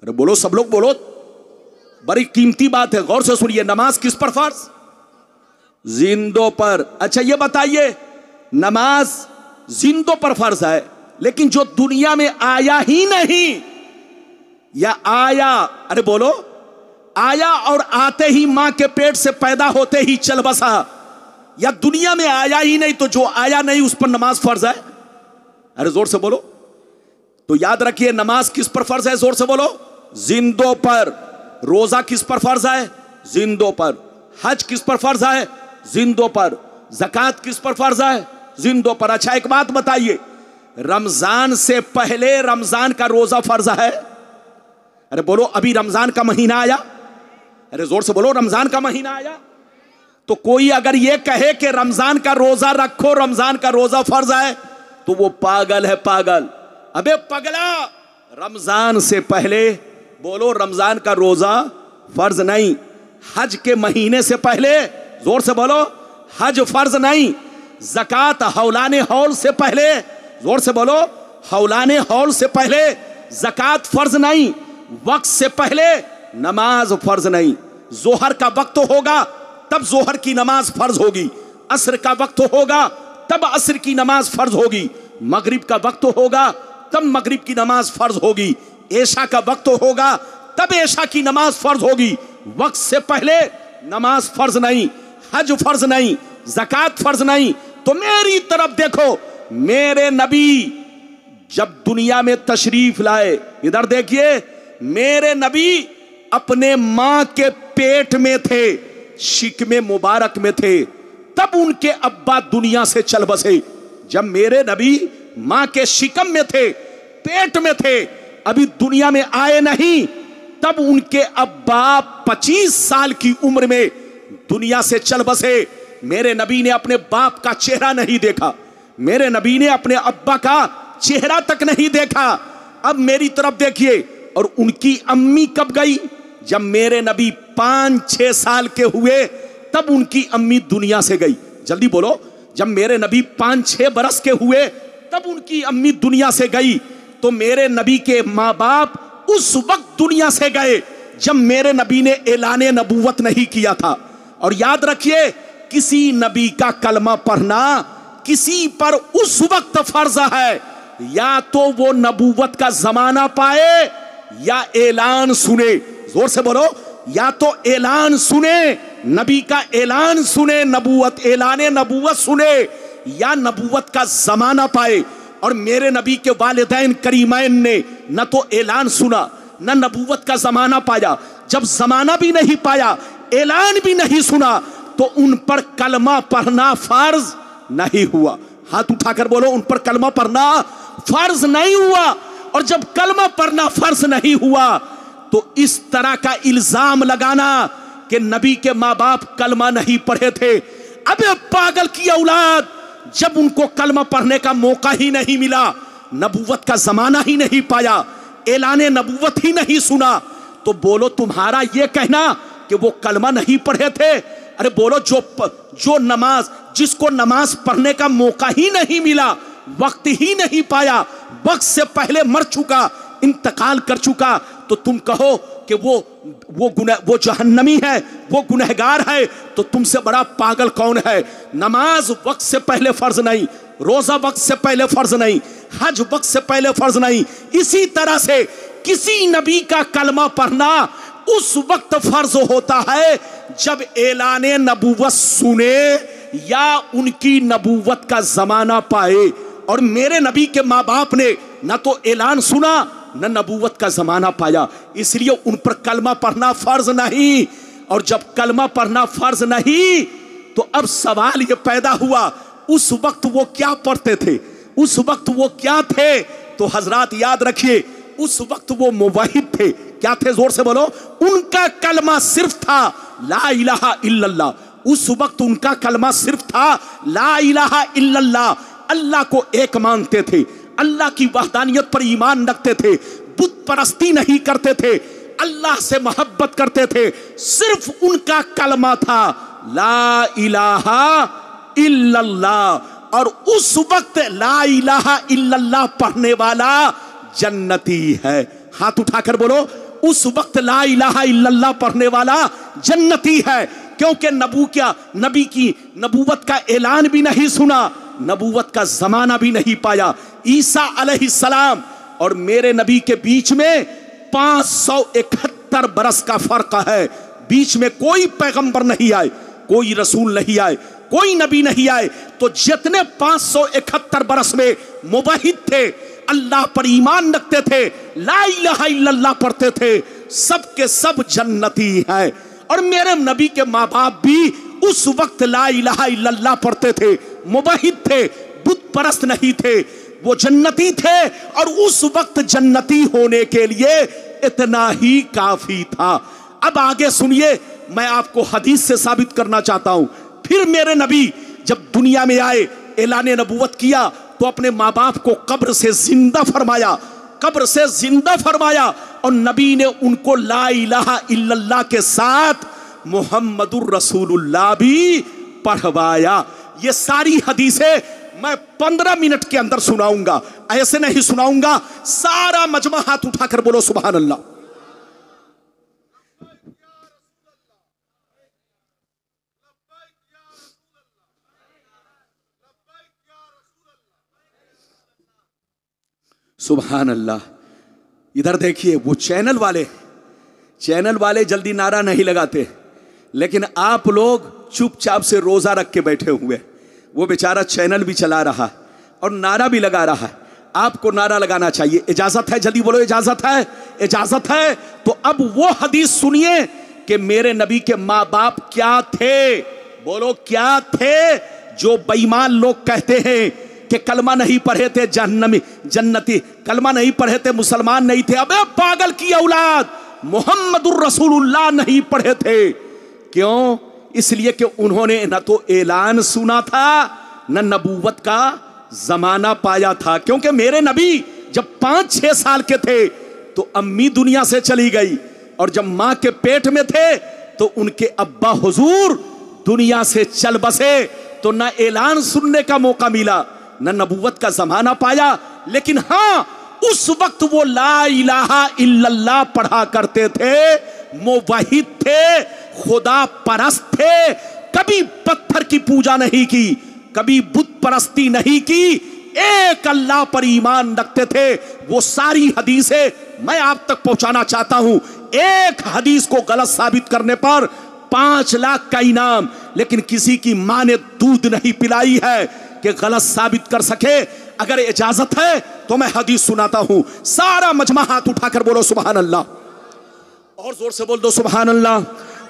अरे बोलो, सब लोग बोलो, बड़ी कीमती बात है, गौर से सुनिए। नमाज किस पर फर्ज? जिंदों पर। अच्छा ये बताइए, नमाज जिंदों पर फर्ज है, लेकिन जो दुनिया में आया ही नहीं, या आया, अरे बोलो, आया और आते ही मां के पेट से पैदा होते ही चल बसा, या दुनिया में आया ही नहीं, तो जो आया नहीं उस पर नमाज फर्ज है? अरे जोर से बोलो। तो याद रखिए, नमाज किस पर फर्ज है? जोर से बोलो, जिंदों पर। रोजा किस पर फर्ज है? जिंदों पर। हज किस पर फर्ज है? जिंदों पर। ज़कात किस पर फर्ज है? जिंदों पर। अच्छा एक बात बताइए, रमजान से पहले रमजान का रोजा फर्ज है? अरे बोलो, अभी रमजान का महीना आया, अरे जोर से बोलो, रमजान का महीना आया। तो कोई अगर ये कहे कि रमजान का रोजा रखो, रमजान का रोजा फर्ज है, तो वो पागल है, पागल। अबे पगला, रमजान से पहले बोलो रमजान का रोजा फर्ज नहीं। हज के महीने से पहले, जोर से बोलो, हज फर्ज नहीं। ज़कात हौलाने हौल से पहले, जोर से बोलो, हौलाने हौल से पहले ज़कात फर्ज नहीं। वक्त से पहले नमाज फर्ज नहीं। जोहर का वक्त होगा तब जोहर की नमाज फर्ज होगी। असर का वक्त होगा तब असर की नमाज फर्ज होगी। मगरिब का वक्त होगा तब मगरिब की नमाज फर्ज होगी। ऐशा का वक्त होगा तब ऐशा की नमाज फर्ज होगी। वक्त से पहले नमाज फर्ज नहीं, हज फर्ज नहीं, ज़कात फर्ज नहीं। तो मेरी तरफ देखो, मेरे नबी जब दुनिया में तशरीफ लाए, इधर देखिए, मेरे नबी अपने मां के पेट में थे, शिकमे मुबारक में थे, तब उनके अब्बा दुनिया से चल बसे। जब मेरे नबी मां के शिकम में थे, पेट में थे, अभी दुनिया में आए नहीं, तब उनके अब्बा 25 साल की उम्र में दुनिया से चल बसे। मेरे नबी ने अपने बाप का चेहरा नहीं देखा, मेरे नबी ने अपने अब्बा का चेहरा तक नहीं देखा। अब मेरी तरफ देखिए, और उनकी अम्मी कब गई? जब मेरे नबी 5-6 साल के हुए, तब उनकी अम्मी दुनिया से गई। जल्दी बोलो, जब मेरे नबी 5-6 बरस के हुए, तब उनकी अम्मी दुनिया से गई। तो मेरे नबी के माँ बाप उस वक्त दुनिया से गए जब मेरे नबी ने ऐलाने नबूवत नहीं किया था। और याद रखिए, किसी नबी का कलमा पढ़ना किसी पर उस वक्त फर्ज है, या तो वो नबूवत का जमाना पाए या ऐलान सुने। जोर से बोलो, या तो ऐलान सुने, नबी का ऐलान सुने, नबूवत, ऐलाने नबूवत सुने, या नबूवत का जमाना पाए। और मेरे नबी के वालिदैन करीमैन ने न तो ऐलान सुना, न नबूवत का जमाना पाया। जब जमाना भी नहीं पाया, ऐलान भी नहीं सुना, तो उन पर कलमा पढ़ना फर्ज नहीं हुआ। हाथ उठाकर बोलो, उन पर कलमा पढ़ना फर्ज नहीं हुआ। और जब कलमा पढ़ना फर्ज नहीं हुआ, तो इस तरह का इल्जाम लगाना कि नबी के माँ बाप कलमा नहीं पढ़े थे, अबे पागल की औलाद, जब उनको कलमा पढ़ने का मौका ही नहीं मिला, नबूवत का जमाना ही नहीं पाया, ऐलाने नबूवत ही नहीं सुना, तो बोलो तुम्हारा ये कहना कि वो कलमा नहीं पढ़े थे? अरे बोलो, जो नमाज, जिसको नमाज पढ़ने का मौका ही नहीं मिला, वक्त ही नहीं पाया, वक्त से पहले मर चुका, इंतकाल कर चुका, तो तुम कहो कि वो जहन्नमी है, वो गुनहगार है, तो तुमसे बड़ा पागल कौन है? नमाज वक्त से पहले फर्ज नहीं, रोजा वक्त से पहले फर्ज नहीं, हज वक्त से पहले फर्ज नहीं। इसी तरह से किसी नबी का कलमा पढ़ना उस वक्त फर्ज होता है जब ऐलाने नबूवत सुने या उनकी नबूवत का जमाना पाए। और मेरे नबी के माँ बाप ने न तो ऐलान सुना, न नबूवत का जमाना पाया, इसलिए उन पर कलमा पढ़ना फर्ज नहीं। और जब कलमा पढ़ना फर्ज नहीं, तो अब सवाल ये पैदा हुआ, उस वक्त वो क्या पढ़ते थे, उस वक्त वो क्या थे? तो हजरात याद रखिए, उस वक्त वो मुवहिद थे। क्या थे? जोर से बोलो। उनका कलमा सिर्फ था ला इलाहा इल्लल्लाह। उस वक्त उनका कलमा सिर्फ था ला इलाहा इल्लल्लाह। अल्लाह को एक मानते थे, अल्लाह की वहदानियत पर ईमान रखते थे, बुत परस्ती नहीं करते थे, अल्लाह से मोहब्बत करते थे। सिर्फ उनका कलमा था ला इलाहा इल्लल्लाह। और उस वक्त ला इलाहा इल्लल्लाह पढ़ने वाला जन्नती है। हाथ उठाकर बोलो, उस वक्त ला इलाहा इल्लल्लाह पढ़ने वाला जन्नती है। क्योंकि नबी की नबूवत का ऐलान भी नहीं सुना, नबूवत का जमाना भी नहीं पाया। ईसा अलैहिस्सलाम और मेरे नबी के बीच में 571 बरस का फर्क है। बीच में कोई पैगंबर नहीं आए, कोई रसूल नहीं आए, कोई नबी नहीं आए। तो जितने 571 बरस में मुवहिद थे, अल्लाह पर ईमान रखते थे, ला इलाहा इल्लल्लाह पढ़ते थे, सब के सब जन्नती है। और मेरे नबी के माँ बाप भी उस वक्त ला इलाहा इल्लल्लाह पढ़ते थे, मुवहिद थे, बुत परस्त नहीं थे, वो जन्नती थे। और उस वक्त जन्नती होने के लिए इतना ही काफी था। अब आगे सुनिए, मैं आपको हदीस से साबित करना चाहता हूं। फिर मेरे नबी जब दुनिया में आए, ऐलान नबूवत किया, तो अपने माँ बाप को कब्र से जिंदा फरमाया, कब्र से जिंदा फरमाया, और नबी ने उनको ला इलाहा इल्लल्लाह के साथ मुहम्मदुर रसूलुल्लाह भी पढ़वाया। ये सारी हदीसें मैं 15 मिनट के अंदर सुनाऊंगा, ऐसे नहीं सुनाऊंगा। सारा मजमा हाथ उठाकर बोलो सुभान अल्लाह। सुभान अल्लाह। इधर देखिए, वो चैनल वाले जल्दी नारा नहीं लगाते, लेकिन आप लोग चुपचाप से रोजा रख के बैठे हुए। वो बेचारा चैनल भी चला रहा है और नारा भी लगा रहा है। आपको नारा लगाना चाहिए। इजाजत है? जल्दी बोलो, इजाजत है? इजाजत है। तो अब वो हदीस सुनिए कि मेरे नबी के माँ बाप क्या थे। बोलो क्या थे? जो बेईमान लोग कहते हैं कि कलमा नहीं पढ़े थे जन्नती, कलमा नहीं पढ़े थे मुसलमान नहीं थे। अबे पागल की औलाद, मुहम्मदुर रसूलुल्लाह नहीं पढ़े थे। क्यों? इसलिए कि उन्होंने न तो ऐलान सुना था, न नबूवत का जमाना पाया था। क्योंकि मेरे नबी जब 5-6 साल के थे तो अम्मी दुनिया से चली गई, और जब मां के पेट में थे तो उनके अब्बा हुजूर दुनिया से चल बसे। तो न ऐलान सुनने का मौका मिला, न नबूवत का जमाना पाया। लेकिन हां, उस वक्त वो ला इलाहा इल्लल्लाह पढ़ा करते थे, मुवहिद थे, खुदा परस्त थे। कभी पत्थर की पूजा नहीं की, कभी बुत परस्ती नहीं की, एक अल्लाह पर ईमान रखते थे। वो सारी हदीसें मैं आप तक पहुंचाना चाहता हूं। एक हदीस को गलत साबित करने पर 5 लाख का इनाम। लेकिन किसी की मां ने दूध नहीं पिलाई है कि गलत साबित कर सके। अगर इजाजत है तो मैं हदीस सुनाता हूं। सारा मजमा हाथ उठाकर बोलो सुभान अल्लाह। और जोर से बोल दो सुभान अल्लाह,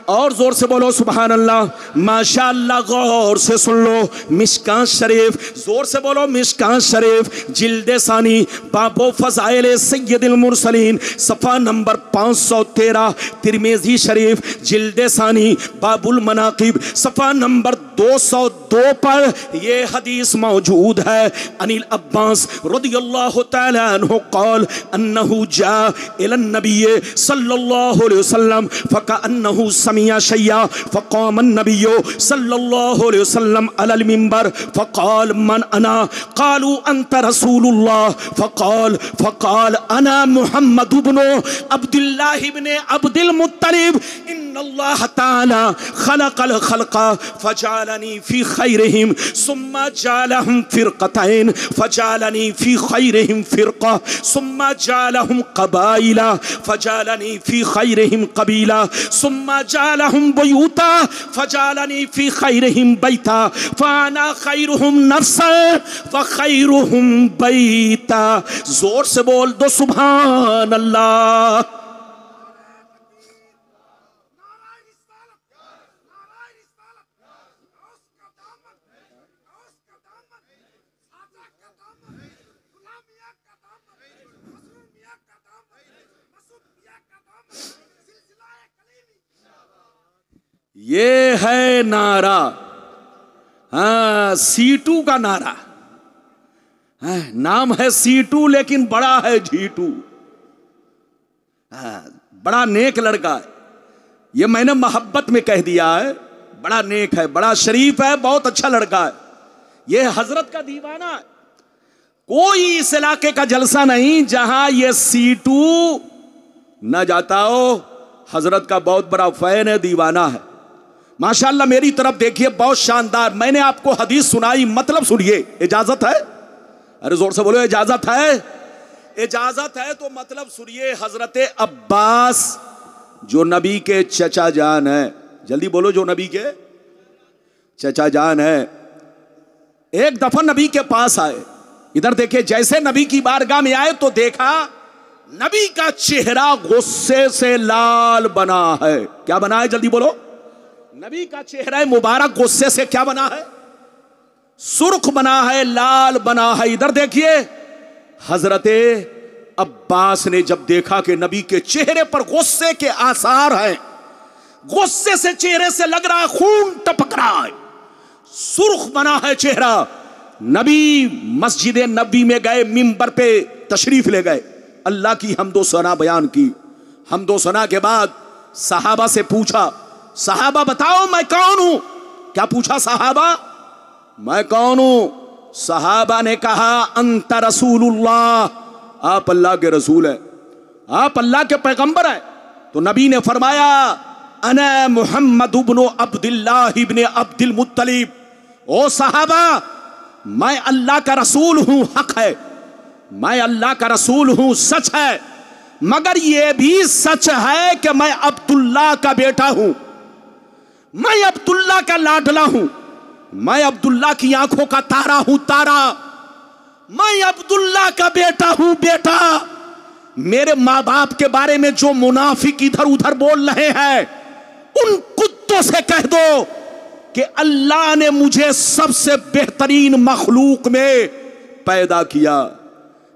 और जोर से बोलो सुभान अल्लाह। माशाअल्लाह, गौर से सुन लो। मिशकात शरीफ, जोर से बोलो मिशकात शरीफ, जिल्दे सानी, बाबो फज़ाइल सय्यदुल मुरसलीन, सफ़ा नंबर 513। तिरमिज़ी शरीफ, जिल्दे सानी, बाबुल मनाकिब, सफ़ा नंबर 202 पर यह हदीस मौजूद है। अनिल अब्बास रज़ियल्लाहु तआला अन्हु क़ाल अन्नहु जा इलन नबी सल्लल्लाहु अलैहि वसल्लम फ़कअन्नहु समिया शय्या फ़क़ाम अन्नबिय्यु सल्लल्लाहु अलैहि वसल्लम अलल मिंबर फ़क़ाल मन अना क़ालू अंत रसूलुल्लाह फ़क़ाल अना मुहम्मद इब्न अब्दुल्लाह इब्न अब्दुल मुत्तलिब इन्नल्लाह तआला खलक़ल खल्क़ा फजअलनी फ़ी खैरिहिम सुम्मा जअलहुम फ़िरक़तैन फजअलनी फ़ी खैरिहिम फ़िरक़ा सुम्मा जअलहुम क़बाइला फजअलनी फ़ी खैरिहिम क़बीला सुम्मा जअलहुम बुयूता फजअलनी फ़ी खैरिहिम बैता फ़अना खैरुहुम नफ़्सन व खैरुहुम बैता। जोर से बोल दो सुभान अल्लाह। ये है नारा, हाँ, सीटू का नारा। हाँ, नाम है सीटू लेकिन बड़ा है झीटू। हाँ, बड़ा नेक लड़का है। ये मैंने मोहब्बत में कह दिया है। बड़ा नेक है, बड़ा शरीफ है, बहुत अच्छा लड़का है। ये हजरत का दीवाना है। कोई इस इलाके का जलसा नहीं जहां ये सीटू न जाता हो। हजरत का बहुत बड़ा फैन है, दीवाना है। माशाअल्लाह, मेरी तरफ देखिए, बहुत शानदार। मैंने आपको हदीस सुनाई, मतलब सुनिए। इजाजत है? अरे जोर से बोलो, इजाजत है? इजाजत है तो मतलब सुनिए। हजरत अब्बास जो नबी के चचा जान है, जल्दी बोलो, जो नबी के चचा जान है, एक दफा नबी के पास आए। इधर देखिए, जैसे नबी की बारगाह में आए तो देखा नबी का चेहरा गुस्से से लाल बना है। क्या बना है? जल्दी बोलो। नबी का चेहरा मुबारक गुस्से से क्या बना है? सुर्ख बना है, लाल बना है। इधर देखिए, हजरते अब्बास ने जब देखा कि नबी के चेहरे पर गुस्से के आसार हैं, गुस्से से चेहरे से लग रहा है खून टपक रहा है, सुर्ख बना है चेहरा। नबी मस्जिद नबी में गए, मिंबर पे तशरीफ ले गए, अल्लाह की हम्दो सना बयान की। हम्दो सना के बाद सहाबा से पूछा, सहाबा बताओ मैं कौन हूं। क्या पूछा सहाबा? मैं कौन हूं? सहाबा ने कहा अंत रसूलुल्लाह, आप अल्लाह के रसूल है, आप अल्लाह के पैगंबर है। तो नबी ने फरमाया अना मुहम्मद इब्न अब्दुल्लाह इब्न अब्दुल मुत्तलिब। ओ सहाबा, मैं अल्लाह का रसूल हूं, हक है, मैं अल्लाह का रसूल हूं, सच है, मगर यह भी सच है कि मैं अब्दुल्लाह का बेटा हूं, मैं अब्दुल्लाह का लाडला हूं, मैं अब्दुल्लाह की आंखों का तारा हूं, तारा, मैं अब्दुल्लाह का बेटा हूं, बेटा। मेरे मां बाप के बारे में जो मुनाफिक इधर उधर बोल रहे हैं, उन कुत्तों से कह दो कि अल्लाह ने मुझे सबसे बेहतरीन मखलूक में पैदा किया,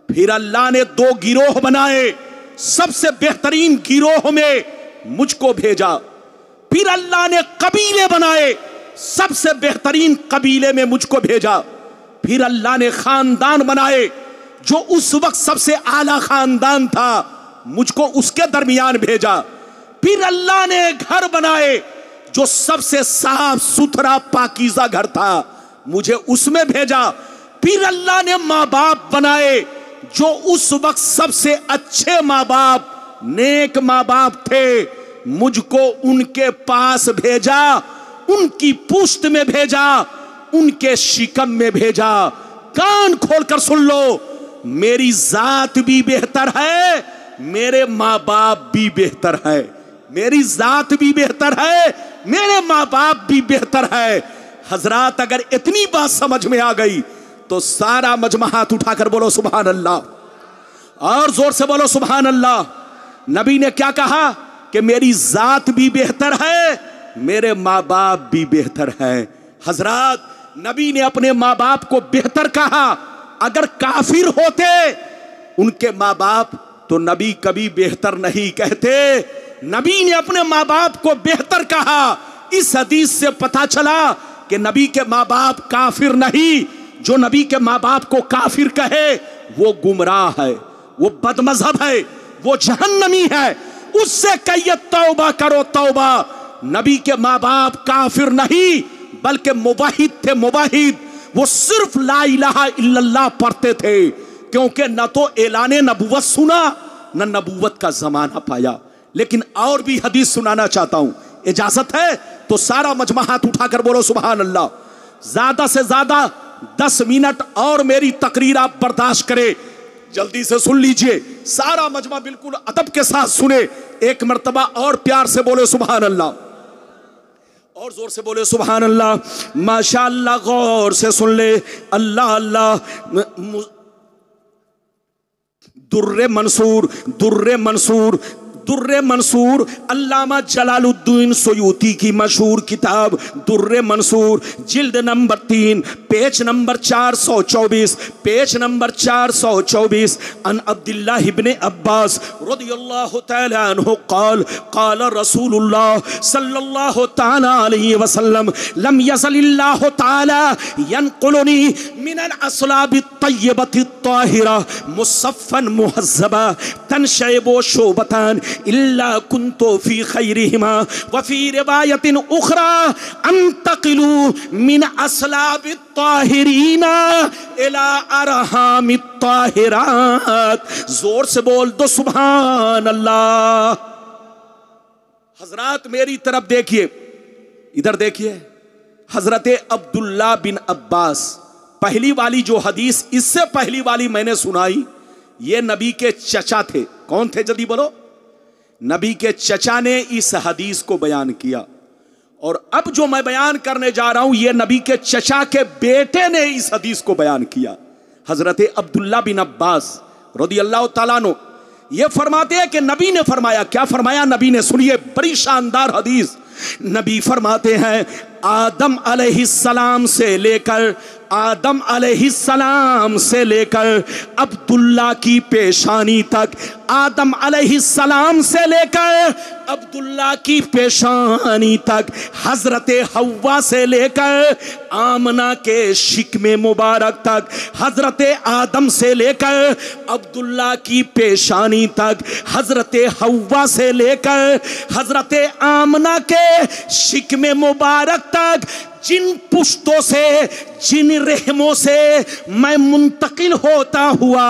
फिर अल्लाह ने दो गिरोह बनाए, सबसे बेहतरीन गिरोह में मुझको भेजा, फिर अल्लाह ने कबीले बनाए, सबसे बेहतरीन कबीले में मुझको भेजा, फिर अल्लाह ने खानदान बनाए, जो उस वक्त सबसे आला खानदान था, मुझको उसके दरमियान भेजा, फिर अल्लाह ने घर बनाए जो सबसे साफ सुथरा पाकीज़ा घर था, मुझे उसमें भेजा, फिर अल्लाह ने माँ बाप बनाए जो उस वक्त सबसे अच्छे माँ बाप, नेक माँ बाप थे, मुझको उनके पास भेजा, उनकी पुश्त में भेजा, उनके शिकम में भेजा। कान खोलकर सुन लो, मेरी जात भी बेहतर है, मेरे माँ बाप भी बेहतर है, मेरी जात भी बेहतर है, मेरे माँ बाप भी बेहतर है। हजरात, अगर इतनी बात समझ में आ गई तो सारा मजमा हाथ उठाकर बोलो सुभान अल्लाह, और जोर से बोलो सुभान अल्लाह। नबी ने क्या कहा कि मेरी जात भी बेहतर है, मेरे माँ बाप भी बेहतर है। हजरात, नबी ने अपने माँ बाप को बेहतर कहा। अगर काफिर होते उनके माँ बाप तो नबी कभी बेहतर नहीं कहते। नबी ने अपने माँ बाप को बेहतर कहा। इस हदीस से पता चला कि नबी के माँ बाप काफिर नहीं। जो नबी के माँ बाप को काफिर कहे वो गुमराह है, वो बदमजहब है, वो जहन्नमी है। उससे कहिए तौबा करो तौबा। नबी के माँ बाप काफिर नहीं बल्कि मुवाहिद थे, मुवाहिद। वो सिर्फ ला इलाहा इल्लल्लाह पढ़ते थे, क्योंकि न तो ऐलाने नबूवत सुना न नबूवत का जमाना पाया। लेकिन और भी हदीस सुनाना चाहता हूं, इजाजत है तो सारा मजमा हाथ उठाकर बोलो सुभान अल्लाह। ज्यादा से ज्यादा 10 मिनट और मेरी तकरीर आप बर्दाश्त करें, जल्दी से सुन लीजिए। सारा मजमा बिल्कुल अदब के साथ सुने। एक मर्तबा और प्यार से बोले सुभान अल्लाह, और जोर से बोले सुभान अल्लाह। माशाअल्लाह, गौर से सुन ले। अल्लाह अल्लाह। दुर्रे मंसूर, दुर्रे मंसूर, दुर्रे मंसूर अल्लामा जलालुद्दीन सुयूती की मशहूर किताब दुर्रे मंसूर, जिल्द number 3, page number 424, page number 424। अन अब्दुल्लाह इब्ने अब्बास रदियल्लाहु तआला अन्हु क़ाल क़ाल रसूलुल्लाह सल्लल्लाहु तआला अलैहि वसल्लम लम यज़लिल्लाहु तआला यनक़ुलुनी मिनल अस्लाबि तय्यबति ताहिरा मुसफ़्फ़न मुहज़्ज़बा तनशयबु शोबतान इल्ला कुन्तु फी खैरिहिमा व फी रिवायतिन उखरा अंतकिलू मिन अस्लाबित ताहिरीना इला अरहामित ताहिरात। जोर से बोल दो सुभान अल्लाह। हजरात, मेरी तरफ देखिए, इधर देखिए। हजरत अब्दुल्ला बिन अब्बास, पहली वाली जो हदीस, इससे पहली वाली मैंने सुनाई, ये नबी के चचा थे। कौन थे जल्दी बोलो? नबी के चचा ने इस हदीस को बयान किया। और अब जो मैं बयान करने जा रहा हूं, यह नबी के चचा के बेटे ने इस हदीस को बयान किया। हजरत अब्दुल्ला बिन अब्बास रदियल्लाहु ताला अन्हु ये फरमाते हैं कि नबी ने फरमाया। क्या फरमाया नबी ने? सुनिए, बड़ी शानदार हदीस। नबी फरमाते हैं आदम अलैहिस्सलाम से लेकर अब्दुल्ला की पेशानी तक, आदम अलैहिस्सलाम से लेकर अब्दुल्ला की पेशानी तक, हजरत हव्वा से लेकर आमना के शिकमे मुबारक तक, हजरत आदम से लेकर अब्दुल्ला की पेशानी तक, हजरत हव्वा से लेकर हजरत आमना के शिकमे मुबारक तक, जिन पुश्तों से, जिन रहमों से मैं मुंतकिल होता हुआ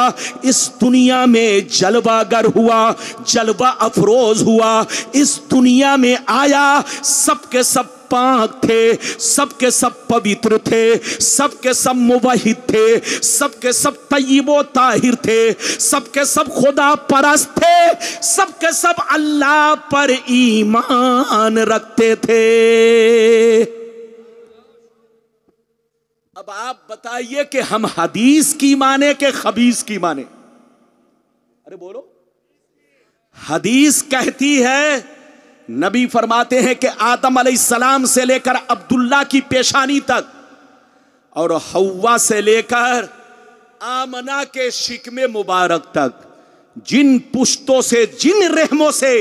इस दुनिया में जलवागर हुआ, जलवा अफरोज हुआ, इस दुनिया में आया, सबके सब पाक थे, सबके सब पवित्र थे, सबके सब मुवहिद थे, सबके सब तय्यिबो ताहिर थे, सबके सब खुदा परस्त थे, सबके सब अल्लाह पर ईमान रखते थे। अब आप बताइए कि हम हदीस की माने के खबीस की माने? अरे बोलो। हदीस कहती है, नबी फरमाते हैं कि आदम अलैहिस्सलाम से लेकर अब्दुल्ला की पेशानी तक और हव्वा से लेकर आमना के शिकमे मुबारक तक, जिन पुश्तों से, जिन रहमों से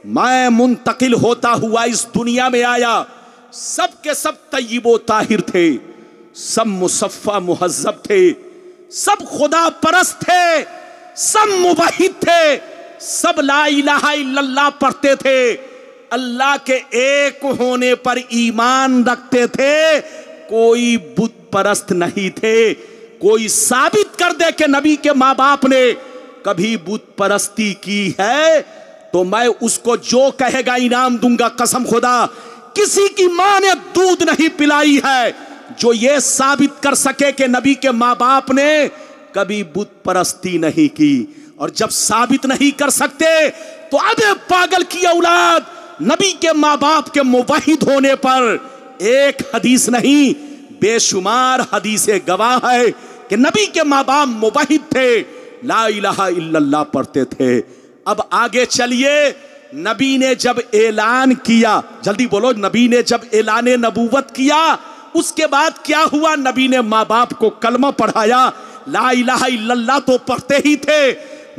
मैं मुंतकिल होता हुआ इस दुनिया में आया, सब के सब तय्यिबो ताहिर थे, सब मुसफ़्फ़ा मुहज़्ज़ब थे, सब खुदा परस्त थे, सब मुवहिद थे, सब ला इलाहा इल्लल्लाह पढ़ते थे, अल्लाह के एक होने पर ईमान रखते थे, कोई बुत परस्त नहीं थे। कोई साबित कर दे कि नबी के माँ बाप ने कभी बुत परस्ती की है तो मैं उसको जो कहेगा इनाम दूंगा। कसम खुदा, किसी की माँ ने दूध नहीं पिलाई है जो ये साबित कर सके कि नबी के माँ बाप ने कभी बुत परस्ती नहीं की। और जब साबित नहीं कर सकते तो अबे पागल की औलाद, नबी के माँ बाप के मुवहिद होने पर एक हदीस नहीं बेशुमार हदीसें गवाह है कि नबी के माँ बाप मुवहिद थे, ला इलाहा इल्लल्लाह पढ़ते थे। अब आगे चलिए, नबी ने जब ऐलान किया, जल्दी बोलो, नबी ने जब ऐलान नबूवत किया उसके बाद क्या हुआ? नबी ने माँ बाप को कलमा पढ़ाया, ला इलाहा इल्लल्लाह तो पढ़ते ही थे,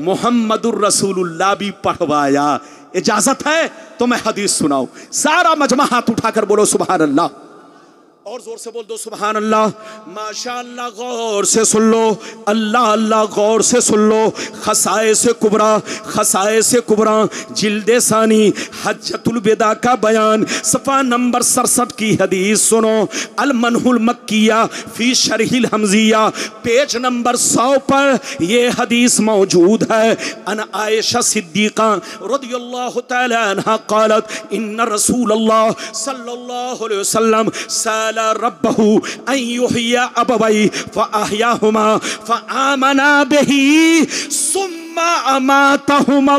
मुहम्मदुर रसूलुल्लाह भी पढ़वाया। इजाजत है तो मैं हदीस सुनाऊं? सारा मजमा हाथ उठाकर बोलो सुभान अल्लाह, और जोर से बोल दो सुभान अल्लाह। माशाअल्लाह, गौर से सुन लो, अल्लाह अल्लाह गौर से सुन लो। खसाए से कुबरा जिल्दे सानी हज्जतुल विदा का बयान, सफ़ा नंबर 67 की हदीस सुनो। अल मनहुल मक्किया फी शरहिल हमजिया, पेज नंबर 100 पर ये हदीस मौजूद है। अन आयशा सिद्दीक़ा रज़ियल्लाहु तआला अन्हा क़ालत इन्ना रसूलल्लाह सल्लल्लाहु अलैहि वसल्लम रब्बहु अन युहय्या अबवै फअहयाहुमा फआमना बिही सुम्मा अमातहुमल्लाह।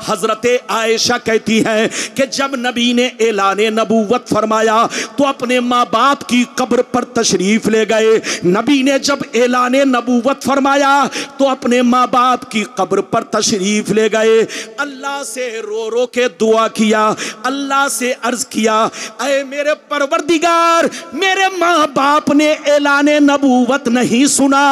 हजरत आयशा कहती है कि जब नबी ने ऐलाने नबूवत फरमाया तो अपने माँ बाप की कब्र पर तशरीफ ले गए। नबी ने जब ऐलाने नबूवत फरमाया तो अपने माँ बाप की कब्र पर तशरीफ ले गए। अल्लाह से रो रो के दुआ किया, अल्लाह से अर्ज किया, ऐ मेरे परवरदिगार, मेरे माँ बाप ने ऐलाने नबूवत नहीं सुना,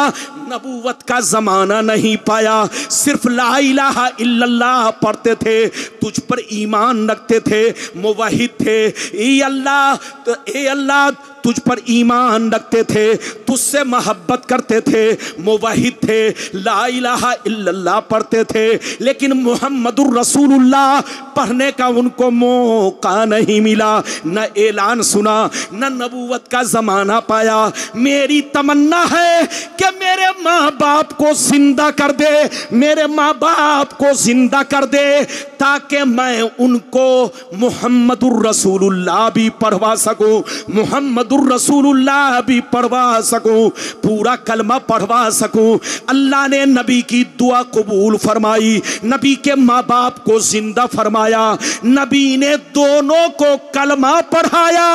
नबूवत का जमाना नहीं पाया, सिर्फ ला इलाहा इल्लल्लाह पढ़ते थे, तुझ पर ईमान रखते थे, मुवहिद थे। ए अल्लाह तुझ पर ईमान रखते थे, तुझसे मोहब्बत करते थे, मुवहिद थे, ला इलाहा इल्लल्लाह पढ़ते थे, लेकिन मुहम्मदुर रसूलुल्लाह पढ़ने का उनको मौका नहीं मिला, न ऐलान सुना, न नबूवत का ज़माना पाया। मेरी तमन्ना है कि मेरे माँ बाप को जिंदा कर दे, मेरे माँ बाप को जिंदा कर दे, ताकि मैं उनको मुहम्मदुर रसूलुल्लाह भी पढ़वा सकूं, मुहम्मदुर रसूलुल्लाह भी पढ़वा सकूं, पूरा कलमा पढ़वा सकूं। अल्लाह ने नबी की दुआ कबूल फरमाई, नबी के माँ बाप को जिंदा फरमाया, नबी ने दोनों को कलमा पढ़ाया,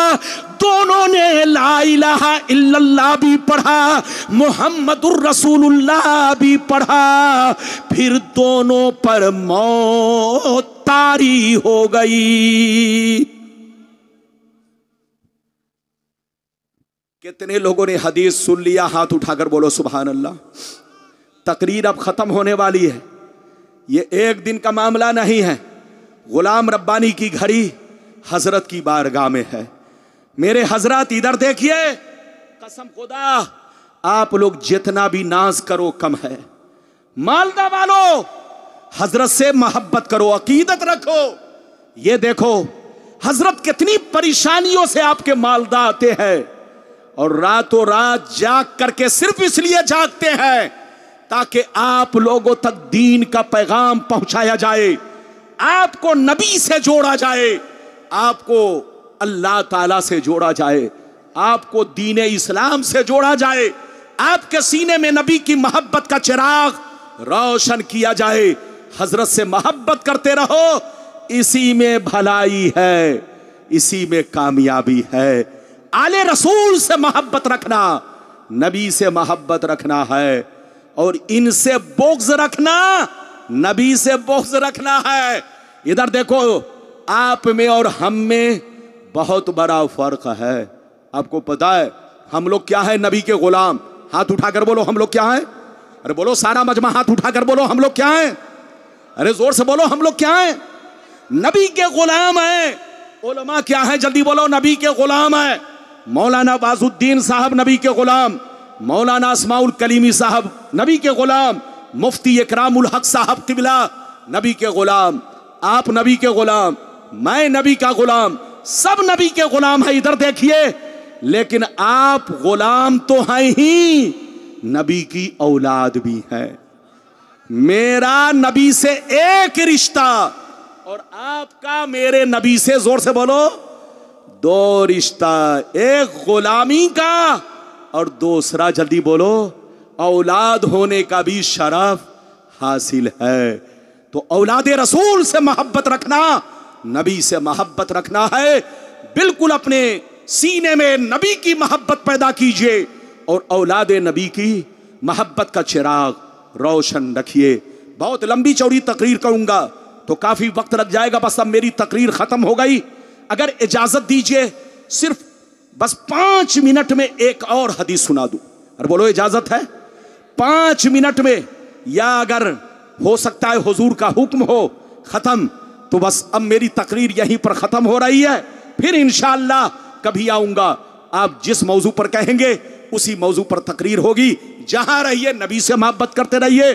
दोनों ने ला इलाहा इल्लल्लाह भी पढ़ा, मुहम्मदुर रसूलुल्लाह भी पढ़ा, फिर दोनों पर मौत तारी हो गई। कितने लोगों ने हदीस सुन लिया? हाथ उठाकर बोलो सुभान अल्लाह। तकरीर अब खत्म होने वाली है। ये एक दिन का मामला नहीं है। गुलाम रब्बानी की घड़ी हजरत की बारगाह में है। मेरे हजरत इधर देखिए, कसम खुदा आप लोग जितना भी नाज करो कम है। मालदा वालों, हजरत से मोहब्बत करो, अकीदत रखो। ये देखो हजरत कितनी परेशानियों से आपके मालदा आते हैं और रातों रात जाग करके सिर्फ इसलिए जागते हैं ताकि आप लोगों तक दीन का पैगाम पहुंचाया जाए, आपको नबी से जोड़ा जाए, आपको अल्लाह ताला से जोड़ा जाए, आपको दीन इस्लाम से जोड़ा जाए, आपके सीने में नबी की मोहब्बत का चिराग रोशन किया जाए। हजरत से मोहब्बत करते रहो, इसी में भलाई है, इसी में कामयाबी है। आले रसूल से मोहब्बत रखना, नबी से मोहब्बत रखना है और इनसे बोग्ज रखना, नबी से बोग्ज रखना है। इधर देखो, आप में और हम में बहुत बड़ा फर्क है। आपको पता है हम लोग क्या है? नबी के गुलाम। हाथ उठाकर बोलो हम लोग क्या हैं? अरे बोलो सारा मजमा, हाथ उठाकर बोलो हम लोग क्या हैं? अरे जोर से बोलो हम लोग क्या हैं? नबी के गुलाम हैं। उलमा क्या है? जल्दी बोलो, नबी के गुलाम है। मौलाना बाजुद्दीन साहब नबी के गुलाम, मौलाना अस्माउल कलीमी साहब नबी के गुलाम, मुफ्ती इकरामुल हक साहब किबला नबी के गुलाम, आप नबी के गुलाम, मैं नबी का गुलाम, सब नबी के गुलाम है। इधर देखिए, लेकिन आप गुलाम तो हैं ही, नबी की औलाद भी है। मेरा नबी से एक रिश्ता और आपका मेरे नबी से, जोर से बोलो, दो रिश्ता। एक गुलामी का और दूसरा, जल्दी बोलो, औलाद होने का भी शरफ हासिल है। तो औलाद रसूल से मोहब्बत रखना, नबी से मोहब्बत रखना है। बिल्कुल अपने सीने में नबी की मोहब्बत पैदा कीजिए और औलाद नबी की मोहब्बत का चिराग रोशन रखिए। बहुत लंबी चौड़ी तकरीर करूंगा तो काफी वक्त लग जाएगा। बस अब मेरी तकरीर खत्म हो गई। अगर इजाजत दीजिए, सिर्फ बस 5 मिनट में एक और हदीस सुना दूं। अरे बोलो इजाजत है? 5 मिनट में, या अगर हो सकता है हुजूर का हुक्म हो खत्म, तो बस अब मेरी तकरीर यहीं पर खत्म हो रही है। फिर इंशाअल्लाह कभी आऊंगा, आप जिस मौजू पर कहेंगे उसी मौजू पर तकरीर होगी। जहां रहिए नबी से मोहब्बत करते रहिए,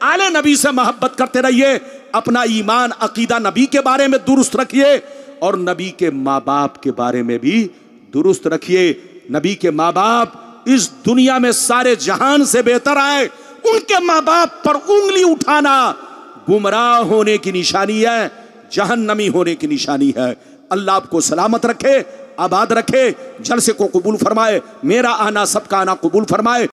आले नबी से मोहब्बत करते रहिए, अपना ईमान अकीदा नबी के बारे में दुरुस्त रखिए और नबी के माँ बाप के बारे में भी दुरुस्त रखिए। नबी के माँ बाप इस दुनिया में सारे जहान से बेहतर आए। उनके माँ बाप पर उंगली उठाना गुमराह होने की निशानी है, जहन्नमी होने की निशानी है। अल्लाह आपको सलामत रखे, आबाद रखे, जलसे को कबूल फरमाए, मेरा आना सबका आना कबूल फरमाए।